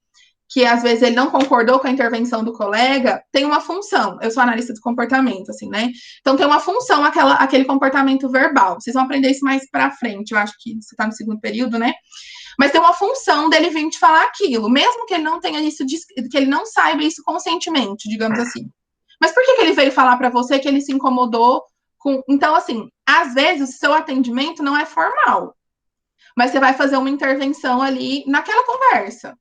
que às vezes ele não concordou com a intervenção do colega, tem uma função. Eu sou analista de comportamento, assim, né? Então tem uma função aquele comportamento verbal. Vocês vão aprender isso mais para frente. Eu acho que você está no segundo período, né? Mas tem uma função dele vir te falar aquilo, mesmo que ele não tenha isso, que ele não saiba isso conscientemente, digamos assim. Mas por que ele veio falar para você que ele se incomodou com... Então, assim, às vezes o seu atendimento não é formal, mas você vai fazer uma intervenção ali naquela conversa.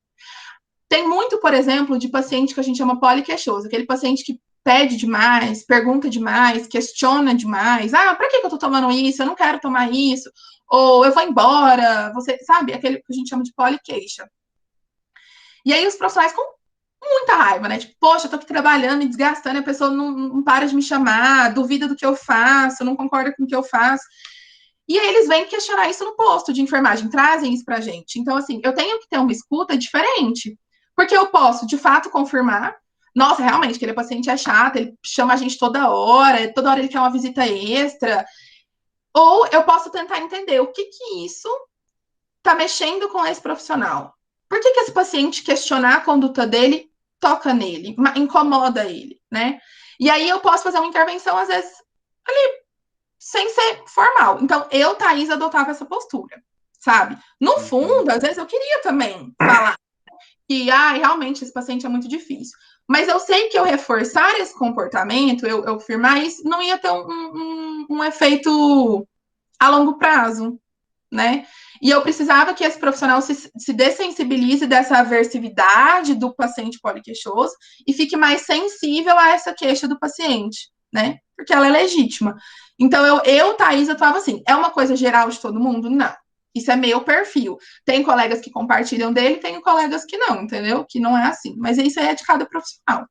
Tem muito, por exemplo, de paciente que a gente chama poliqueixoso, aquele paciente que pede demais, pergunta demais, questiona demais. Ah, pra que eu tô tomando isso? Eu não quero tomar isso. Ou eu vou embora. Você sabe? Aquele que a gente chama de poliqueixa. E aí os profissionais com muita raiva, né? Tipo, poxa, eu tô aqui trabalhando e desgastando, e a pessoa não para de me chamar, duvida do que eu faço, não concorda com o que eu faço. E aí eles vêm questionar isso no posto de enfermagem, trazem isso pra gente. Então, assim, eu tenho que ter uma escuta diferente. Porque eu posso, de fato, confirmar, nossa, realmente, aquele paciente é chato, ele chama a gente toda hora ele quer uma visita extra. Ou eu posso tentar entender o que isso está mexendo com esse profissional. Por que esse paciente questionar a conduta dele toca nele, incomoda ele, né? E aí eu posso fazer uma intervenção, às vezes, ali, sem ser formal. Então, eu, Thaís, adotava essa postura, sabe? No fundo, às vezes eu queria também falar que, realmente, esse paciente é muito difícil. Mas eu sei que eu reforçar esse comportamento, eu firmar isso, não ia ter um efeito a longo prazo, né? E eu precisava que esse profissional se dessensibilize dessa aversividade do paciente poliqueixoso e fique mais sensível a essa queixa do paciente, né? Porque ela é legítima. Então, Thaís, eu atuava assim, é uma coisa geral de todo mundo? Não. Isso é meu perfil. Tem colegas que compartilham dele, tem colegas que não, entendeu? Que não é assim. Mas isso aí é de cada profissional.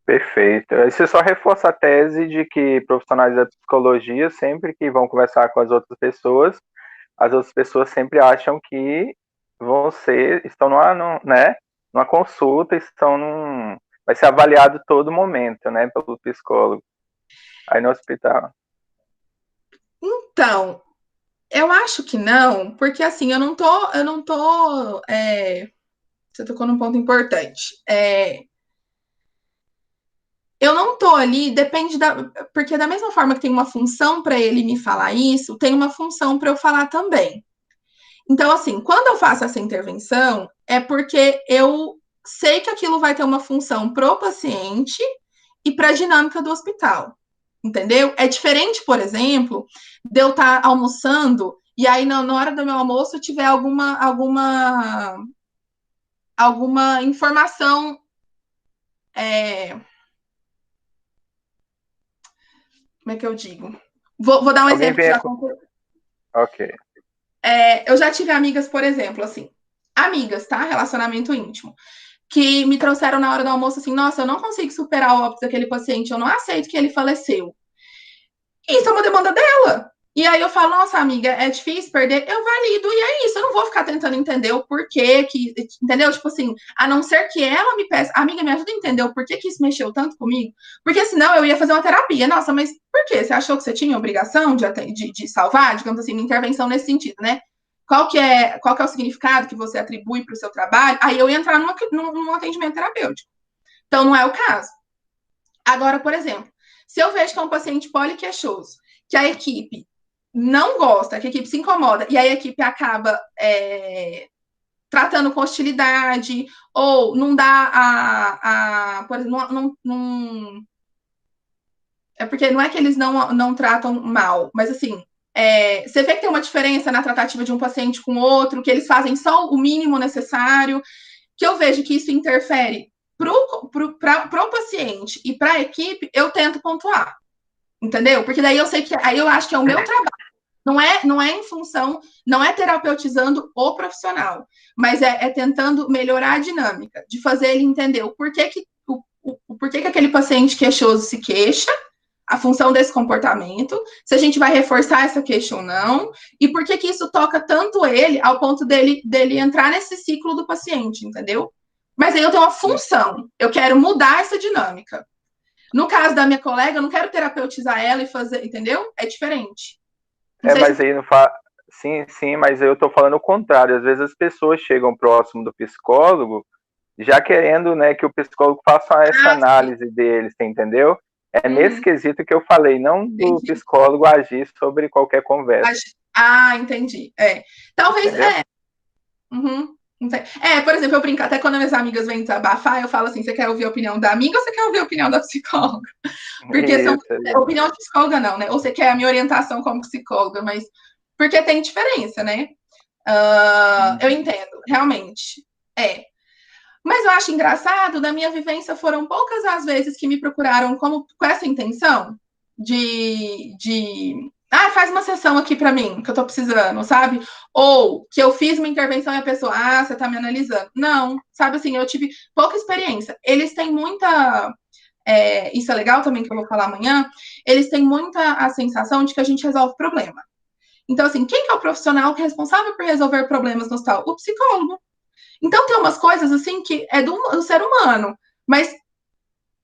Perfeito. Aí você só reforça a tese de que profissionais da psicologia, sempre que vão conversar com as outras pessoas sempre acham que estão numa consulta, vai ser avaliado todo momento, né, pelo psicólogo. Aí no hospital. Então, eu acho que não, porque assim, eu não tô. Você tocou num ponto importante. Eu não tô ali, depende porque da mesma forma que tem uma função para ele me falar isso, tem uma função para eu falar também. Então, assim, quando eu faço essa intervenção, é porque eu sei que aquilo vai ter uma função pro paciente e para a dinâmica do hospital. Entendeu? É diferente, por exemplo, de eu estar almoçando e aí na hora do meu almoço tiver alguma informação. Como é que eu digo? Vou dar um exemplo que já aconteceu. Ok. Eu já tive amigas, por exemplo, assim, amigas, tá? Relacionamento íntimo, que me trouxeram na hora do almoço assim, nossa, eu não consigo superar o óbito daquele paciente, eu não aceito que ele faleceu. Isso é uma demanda dela. E aí eu falo, nossa, amiga, é difícil perder, eu valido, e é isso, eu não vou ficar tentando entender o porquê que, entendeu? Tipo assim, a não ser que ela me peça, amiga, me ajuda a entender o porquê que isso mexeu tanto comigo, porque senão eu ia fazer uma terapia. Nossa, mas por quê? Você achou que você tinha obrigação de salvar, digamos assim, uma intervenção nesse sentido, né? Qual que é o significado que você atribui para o seu trabalho? Aí eu ia entrar num atendimento terapêutico. Então, não é o caso. Agora, por exemplo, se eu vejo que é um paciente poliqueixoso, que a equipe não gosta, que a equipe se incomoda, e aí a equipe acaba tratando com hostilidade, ou não dá por exemplo, é porque não é que eles não tratam mal, mas assim, você vê que tem uma diferença na tratativa de um paciente com outro, que eles fazem só o mínimo necessário, que eu vejo que isso interfere para o paciente e para a equipe, eu tento pontuar. Entendeu? Porque daí eu sei que aí eu acho que é o meu trabalho. Não é em função, não é terapeutizando o profissional, mas é tentando melhorar a dinâmica, de fazer ele entender o porquê que aquele paciente queixoso se queixa, a função desse comportamento, se a gente vai reforçar essa queixa ou não, e por que isso toca tanto ele ao ponto dele entrar nesse ciclo do paciente, entendeu? Mas aí eu tenho uma função, eu quero mudar essa dinâmica. No caso da minha colega, eu não quero terapeutizar ela e fazer, entendeu? É diferente. Mas aí sim, mas eu estou falando o contrário. Às vezes as pessoas chegam próximo do psicólogo já querendo, né, que o psicólogo faça essa análise deles, entendeu? É nesse quesito que eu falei, não do psicólogo agir sobre qualquer conversa. Entendi. Talvez, por exemplo, eu brinco, até quando minhas amigas vêm desabafar, eu falo assim, você quer ouvir a opinião da amiga ou você quer ouvir a opinião da psicóloga? Porque opinião de psicóloga não, né? Ou você quer a minha orientação como psicóloga, mas porque tem diferença, né? Eu entendo, realmente. Mas eu acho engraçado, na minha vivência, foram poucas as vezes que me procuraram com essa intenção de faz uma sessão aqui para mim, que eu tô precisando, sabe? Ou que eu fiz uma intervenção e a pessoa, você tá me analisando. Não, sabe assim, eu tive pouca experiência. Eles têm muita... isso é legal também, que eu vou falar amanhã. Eles têm muita a sensação de que a gente resolve problema. Então, assim, quem que é o profissional que é responsável por resolver problemas no hospital? O psicólogo. Então, tem umas coisas, assim, que é do ser humano, mas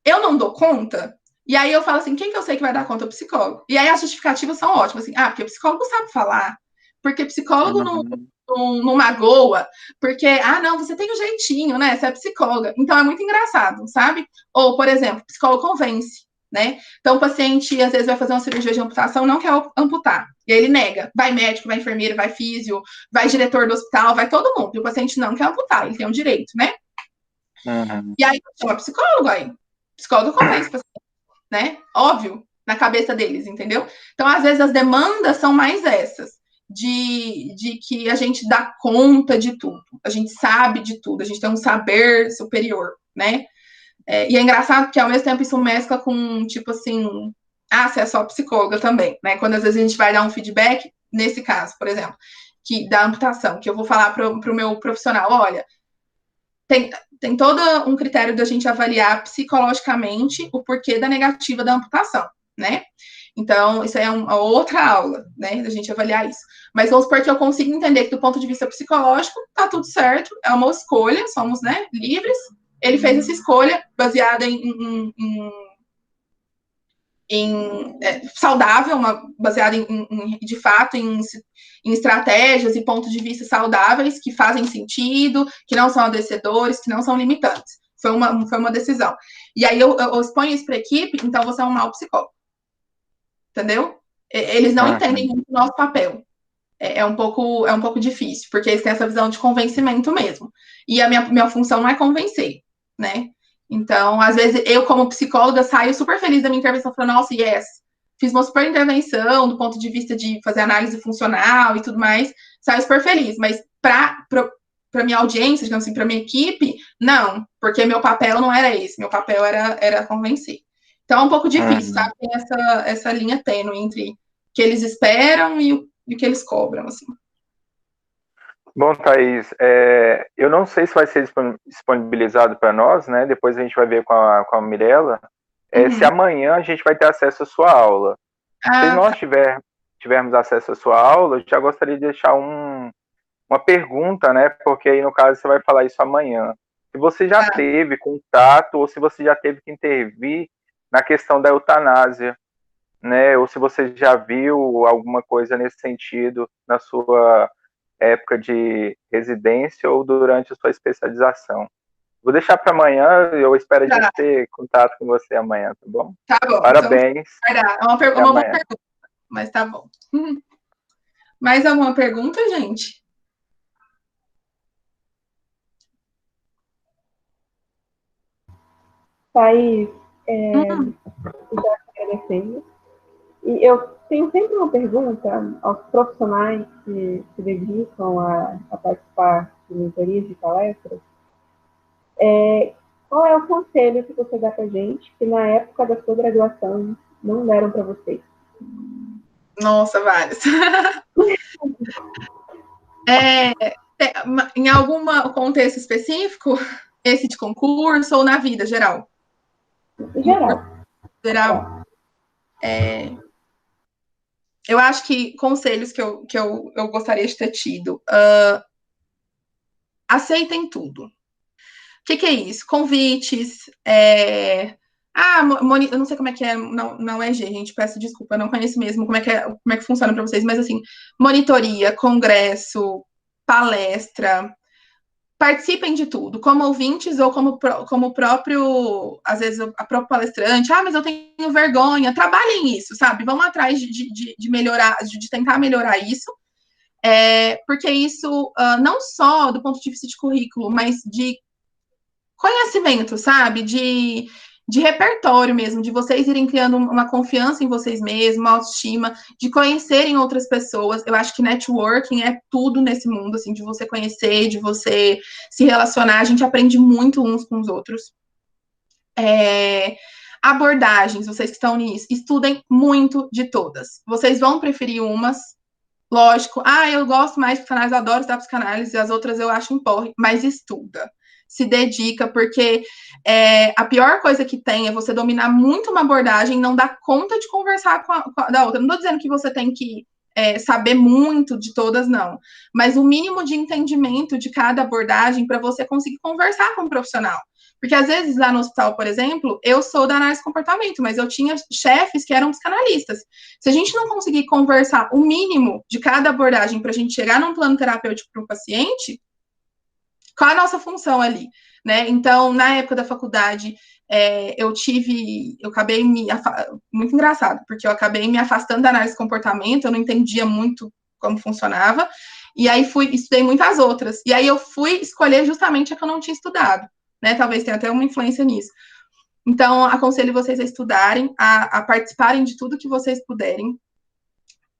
eu não dou conta, e aí eu falo assim, quem que eu sei que vai dar conta? O psicólogo. E aí as justificativas são ótimas, assim, porque o psicólogo sabe falar, porque o psicólogo não magoa, porque, não, você tem um jeitinho, né, você é psicóloga. Então, é muito engraçado, sabe? Ou, por exemplo, o psicólogo convence, né? Então, o paciente, às vezes, vai fazer uma cirurgia de amputação, não quer amputar. E aí ele nega. Vai médico, vai enfermeiro, vai físio, vai diretor do hospital, vai todo mundo. E o paciente não quer amputar, ele tem um direito, né? E aí, chama psicólogo aí. Psicólogo convence o paciente, né? Óbvio, na cabeça deles, entendeu? Então, às vezes, as demandas são mais essas. De que a gente dá conta de tudo. A gente sabe de tudo. A gente tem um saber superior, né? E é engraçado que, ao mesmo tempo, isso mescla com, tipo assim, você é só psicóloga também, né? Quando, às vezes, a gente vai dar um feedback, nesse caso, por exemplo, que da amputação, que eu vou falar para o meu profissional, olha, tem todo um critério da gente avaliar psicologicamente o porquê da negativa da amputação, né? Então, isso é uma outra aula, né, da gente avaliar isso. Mas vamos supor que eu consigo entender que, do ponto de vista psicológico, tá tudo certo, é uma escolha, somos, né, livres. Ele fez essa escolha baseada saudável, baseada de fato em estratégias e pontos de vista saudáveis que fazem sentido, que não são adoecedores, que não são limitantes. Foi uma decisão. E aí eu exponho isso para a equipe, então você é um mau psicólogo. Entendeu? Eles não entendem muito o nosso papel. É um pouco difícil, porque eles têm essa visão de convencimento mesmo. E a minha função não é convencer, né? Então, às vezes, eu, como psicóloga, saio super feliz da minha intervenção, falando, nossa, fiz uma super intervenção do ponto de vista de fazer análise funcional e tudo mais, saio super feliz, mas para minha audiência, digamos assim, para minha equipe, não, porque meu papel não era esse, meu papel era convencer. Então, é um pouco difícil, sabe? Tem essa linha tênue entre o que eles esperam e o que eles cobram, assim. Bom, Thaís, eu não sei se vai ser disponibilizado para nós, né? Depois a gente vai ver com a Mirella. Se amanhã a gente vai ter acesso à sua aula. Se nós tivermos acesso à sua aula, eu já gostaria de deixar uma pergunta, né? Porque aí, no caso, você vai falar isso amanhã. Se você já teve contato ou se você já teve que intervir na questão da eutanásia, né? Ou se você já viu alguma coisa nesse sentido na sua época de residência ou durante a sua especialização. Vou deixar para amanhã, eu espero a gente ter contato com você amanhã, tá bom? Tá bom. Parabéns. Então, é uma boa pergunta, mas tá bom. Mais alguma pergunta, gente? Thaís, já agradecendo. E eu tenho sempre uma pergunta aos profissionais que se dedicam a participar de mentorias, de palestras. Qual é o conselho que você dá para gente que na época da sua graduação não deram para você? Nossa, vários. Em algum contexto específico, esse de concurso ou na vida geral? Geral. Eu acho que conselhos que eu gostaria de ter tido. Aceitem tudo. O que é isso? Convites. Eu não sei como é que é na UEG, gente, peço desculpa, eu não conheço mesmo como é que funciona para vocês, mas assim, monitoria, congresso, palestra, participem de tudo, como ouvintes ou como próprio, às vezes, a própria palestrante, mas eu tenho vergonha, trabalhem isso, sabe? Vão atrás de melhorar, de tentar melhorar isso, porque isso, não só do ponto de vista de currículo, mas de conhecimento, sabe? De repertório mesmo, de vocês irem criando uma confiança em vocês mesmos, uma autoestima, de conhecerem outras pessoas. Eu acho que networking é tudo nesse mundo, assim, de você conhecer, de você se relacionar. A gente aprende muito uns com os outros. Abordagens, vocês que estão nisso, estudem muito de todas. Vocês vão preferir umas, lógico. Eu gosto mais de psicanálise, eu adoro estudar psicanálise, as outras eu acho um porre, mas estuda. Se dedica, porque a pior coisa que tem é você dominar muito uma abordagem e não dar conta de conversar com a da outra. Não estou dizendo que você tem que saber muito de todas, não. Mas o mínimo de entendimento de cada abordagem para você conseguir conversar com um profissional. Porque, às vezes, lá no hospital, por exemplo, eu sou da análise de comportamento, mas eu tinha chefes que eram psicanalistas. Se a gente não conseguir conversar o mínimo de cada abordagem para a gente chegar num plano terapêutico para o paciente, qual a nossa função ali, né? Então, na época da faculdade, eu acabei muito engraçado, porque eu acabei me afastando da análise de comportamento, eu não entendia muito como funcionava, e aí estudei muitas outras, e aí eu fui escolher justamente a que eu não tinha estudado, né? Talvez tenha até uma influência nisso. Então, aconselho vocês a estudarem, a participarem de tudo que vocês puderem,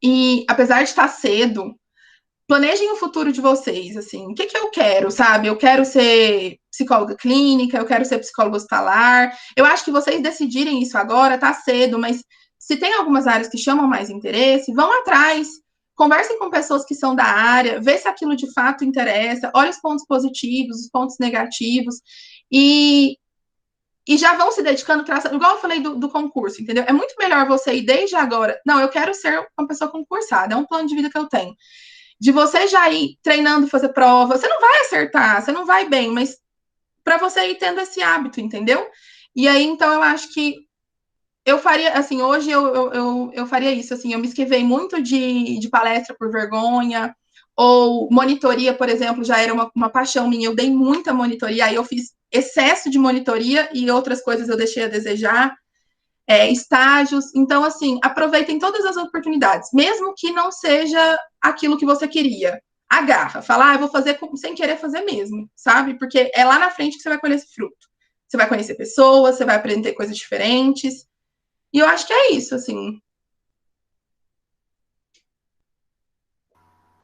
e apesar de estar cedo, planejem o futuro de vocês, assim, o que eu quero, sabe? Eu quero ser psicóloga clínica, eu quero ser psicóloga hospitalar. Eu acho que vocês decidirem isso agora, tá cedo, mas se tem algumas áreas que chamam mais interesse, vão atrás, conversem com pessoas que são da área, vê se aquilo de fato interessa, olhe os pontos positivos, os pontos negativos, e já vão se dedicando, igual eu falei do concurso, entendeu? É muito melhor você ir desde agora, não, eu quero ser uma pessoa concursada, é um plano de vida que eu tenho. De você já ir treinando, fazer prova, você não vai acertar, você não vai bem, mas para você ir tendo esse hábito, entendeu? E aí, então, eu acho que eu faria, assim, hoje eu faria isso, assim, eu me esquivei muito de palestra por vergonha, ou monitoria, por exemplo, já era uma paixão minha, eu dei muita monitoria, aí eu fiz excesso de monitoria e outras coisas eu deixei a desejar, estágios. Então, assim, aproveitem todas as oportunidades, mesmo que não seja aquilo que você queria. Agarra, fala, eu vou fazer sem querer fazer mesmo, sabe? Porque é lá na frente que você vai colher esse fruto. Você vai conhecer pessoas, você vai aprender coisas diferentes. E eu acho que é isso, assim.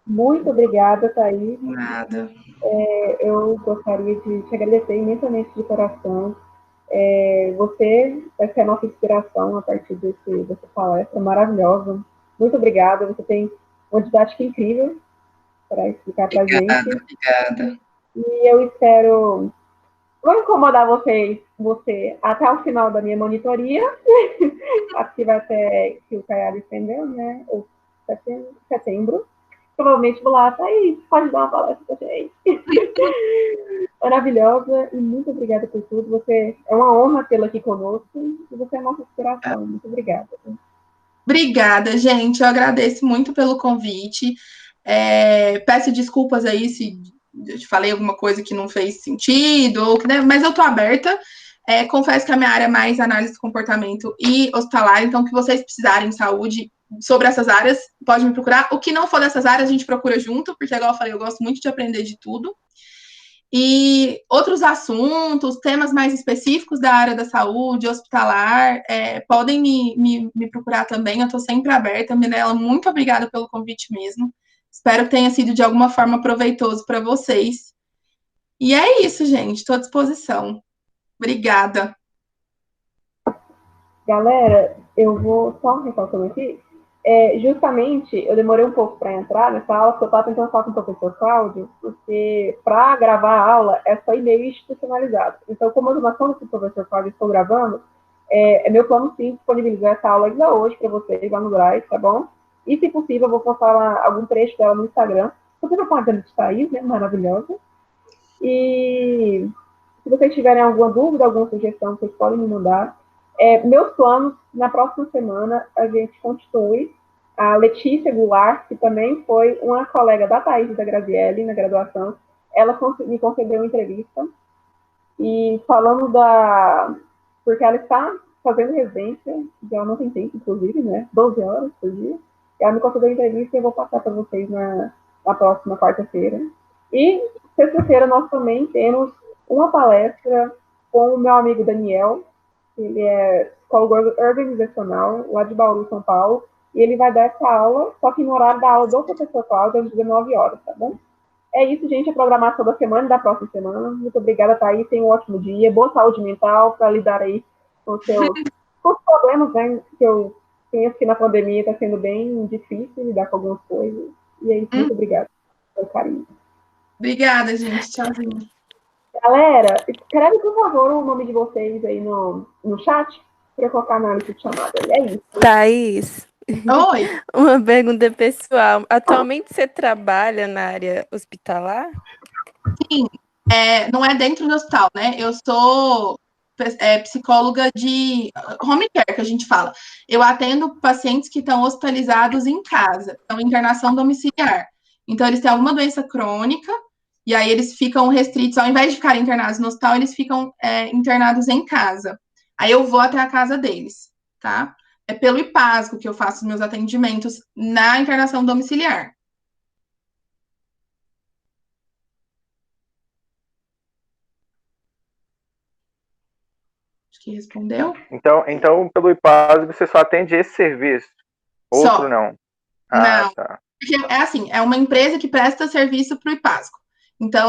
Muito obrigada, Thaís. Nada. Eu gostaria de te agradecer imensamente de coração. Você vai ser a nossa inspiração a partir dessa palestra maravilhosa. Muito obrigada. Você tem uma didática incrível para explicar para a gente. Obrigada. E eu espero não incomodar você até o final da minha monitoria. Acho que vai até que o Caiado estendeu, né? Ou setembro. Provavelmente vou lá, tá aí, pode dar uma palestra pra gente. Maravilhosa e muito obrigada por tudo. Você é uma honra tê-la aqui conosco e você é a nossa inspiração. Muito obrigada. Obrigada, gente. Eu agradeço muito pelo convite. Peço desculpas aí se eu te falei alguma coisa que não fez sentido, mas eu estou aberta. Confesso que a minha área é mais análise do comportamento e hospitalar, então, que vocês precisarem de saúde sobre essas áreas, pode me procurar. O que não for dessas áreas, a gente procura junto, porque, igual eu falei, eu gosto muito de aprender de tudo. E outros assuntos, temas mais específicos da área da saúde, hospitalar, podem me procurar também, eu estou sempre aberta. Mirela, muito obrigada pelo convite mesmo. Espero que tenha sido de alguma forma proveitoso para vocês. E é isso, gente, estou à disposição. Obrigada. Galera, eu vou só ressaltando aqui. Justamente, eu demorei um pouco para entrar nessa aula, porque eu estava tentando falar com o professor Cláudio, porque para gravar a aula é só e-mail institucionalizado. Então, como eu estou com o professor Cláudio estou gravando, é meu plano sim disponibilizar essa aula ainda hoje para vocês lá no Drive, tá bom? E, se possível, eu vou postar lá algum trecho dela no Instagram. Você vai falar de Thaís, né? Maravilhosa. E se vocês tiverem alguma dúvida, alguma sugestão, vocês podem me mandar. Meus planos, na próxima semana, a gente constitui a Letícia Goulart, que também foi uma colega da Thaís e da Graziele na graduação. Ela me concedeu uma entrevista e falando porque ela está fazendo residência, então ela não tem tempo, inclusive, né? 12 horas por dia. Ela me concedeu uma entrevista e eu vou passar para vocês na próxima quarta-feira. E sexta-feira nós também temos uma palestra com o meu amigo Daniel. Ele é psicólogo organizacional lá de Bauru, São Paulo. E ele vai dar essa aula, só que no horário da aula do professor Cláudio, às 19 horas, tá bom? É isso, gente, a programação da semana e da próxima semana. Muito obrigada, Thaís. Tenha um ótimo dia. Boa saúde mental para lidar aí com os problemas, né, que eu penso que na pandemia está sendo bem difícil lidar com algumas coisas. E é isso, muito obrigada pelo carinho. Obrigada, gente. Tchauzinho. Galera, escreve, por favor, o nome de vocês aí no chat para eu colocar na lista de chamada. É isso. Thaís, Oi. uma pergunta pessoal. Atualmente você trabalha na área hospitalar? Sim, não é dentro do hospital, né? Eu sou psicóloga de home care, que a gente fala. Eu atendo pacientes que estão hospitalizados em casa, estão em internação domiciliar. Então, eles têm alguma doença crônica, e aí eles ficam restritos, ao invés de ficarem internados no hospital, eles ficam internados em casa. Aí eu vou até a casa deles, tá? É pelo IPASGO que eu faço meus atendimentos na internação domiciliar. Acho que respondeu. Então pelo IPAS você só atende esse serviço? Outro Só. não? Não. Tá. É assim, é uma empresa que presta serviço para o IPASGO. Então,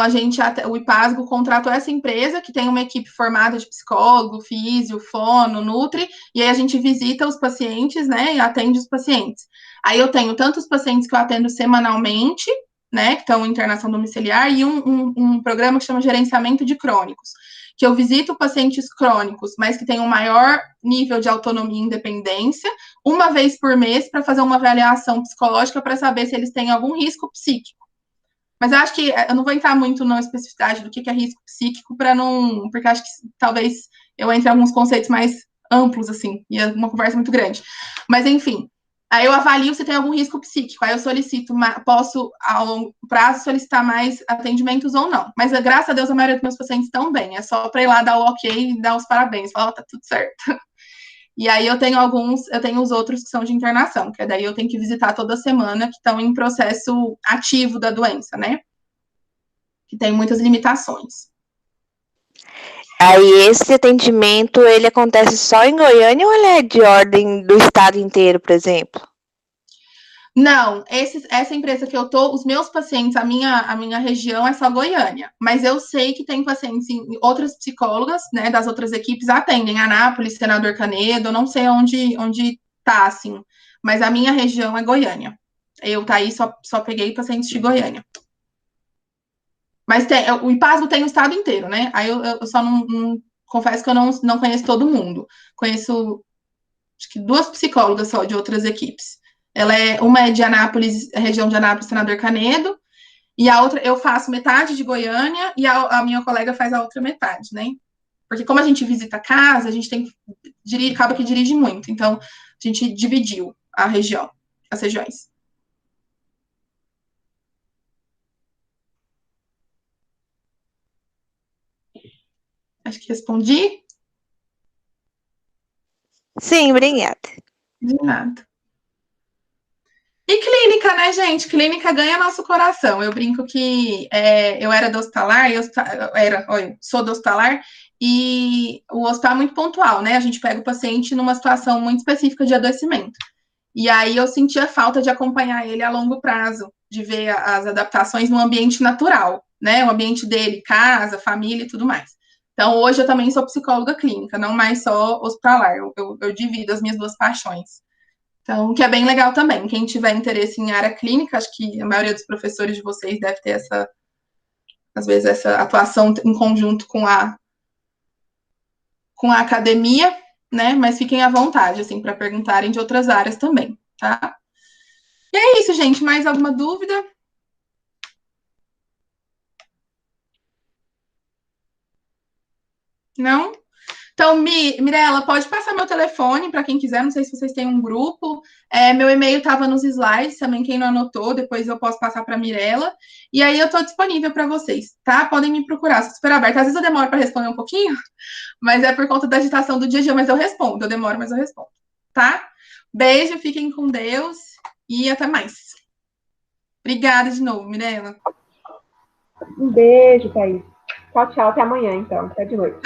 o IPASGO contratou essa empresa, que tem uma equipe formada de psicólogo, físio, fono, nutri, e aí a gente visita os pacientes, né, e atende os pacientes. Aí eu tenho tanto os pacientes que eu atendo semanalmente, né, que estão em internação domiciliar, e um programa que chama gerenciamento de crônicos, que eu visito pacientes crônicos, mas que têm um maior nível de autonomia e independência, uma vez por mês, para fazer uma avaliação psicológica para saber se eles têm algum risco psíquico. Mas eu acho que eu não vou entrar muito na especificidade do que é risco psíquico, para não. Porque acho que talvez eu entre em alguns conceitos mais amplos, assim, e é uma conversa muito grande. Mas, enfim, aí eu avalio se tem algum risco psíquico, aí eu solicito, posso, a longo prazo, solicitar mais atendimentos ou não. Mas, graças a Deus, a maioria dos meus pacientes estão bem, é só para ir lá dar o ok e dar os parabéns, falar, tá tudo certo. E aí eu tenho os outros que são de internação, que daí eu tenho que visitar toda semana, que estão em processo ativo da doença, né? Que tem muitas limitações. Aí esse atendimento, ele acontece só em Goiânia ou ele é de ordem do estado inteiro, por exemplo? Não, essa empresa que eu tô, os meus pacientes, a minha região é só Goiânia, mas eu sei que tem pacientes em outras psicólogas, né, das outras equipes atendem, Anápolis, Senador Canedo, não sei onde tá, assim, mas a minha região é Goiânia. Eu, tá aí, só peguei pacientes de Goiânia. Mas o IPASGO tem o estado inteiro, né? Aí eu só não confesso que eu não conheço todo mundo. Conheço, acho que 2 psicólogas só de outras equipes. Uma é de Anápolis, região de Anápolis, Senador Canedo, e a outra eu faço metade de Goiânia e a minha colega faz a outra metade, né? Porque como a gente visita a casa, a gente acaba que dirige muito. Então, a gente dividiu a região, as regiões. Acho que respondi. Sim, obrigada. De nada. E clínica, né, gente? Clínica ganha nosso coração. Eu brinco que eu era do hospitalar, sou do hospitalar, e o hospital é muito pontual, né? A gente pega o paciente numa situação muito específica de adoecimento. E aí eu sentia falta de acompanhar ele a longo prazo, de ver as adaptações no ambiente natural, né? O ambiente dele, casa, família e tudo mais. Então, hoje eu também sou psicóloga clínica, não mais só hospitalar. Eu divido as minhas duas paixões. Então, que é bem legal também. Quem tiver interesse em área clínica, acho que a maioria dos professores de vocês deve ter às vezes, essa atuação em conjunto com a academia, né? Mas fiquem à vontade, assim, para perguntarem de outras áreas também, tá? E é isso, gente. Mais alguma dúvida? Não? Então, Mirella, pode passar meu telefone para quem quiser, não sei se vocês têm um grupo. Meu e-mail estava nos slides, também quem não anotou, depois eu posso passar para a Mirella. E aí eu estou disponível para vocês, tá? Podem me procurar, sou super aberta. Às vezes eu demoro para responder um pouquinho, mas é por conta da agitação do dia a dia, mas eu respondo. Eu demoro, mas eu respondo, tá? Beijo, fiquem com Deus e até mais. Obrigada de novo, Mirella. Um beijo, Thaís. Tchau, tchau. Até amanhã, então. Até de noite.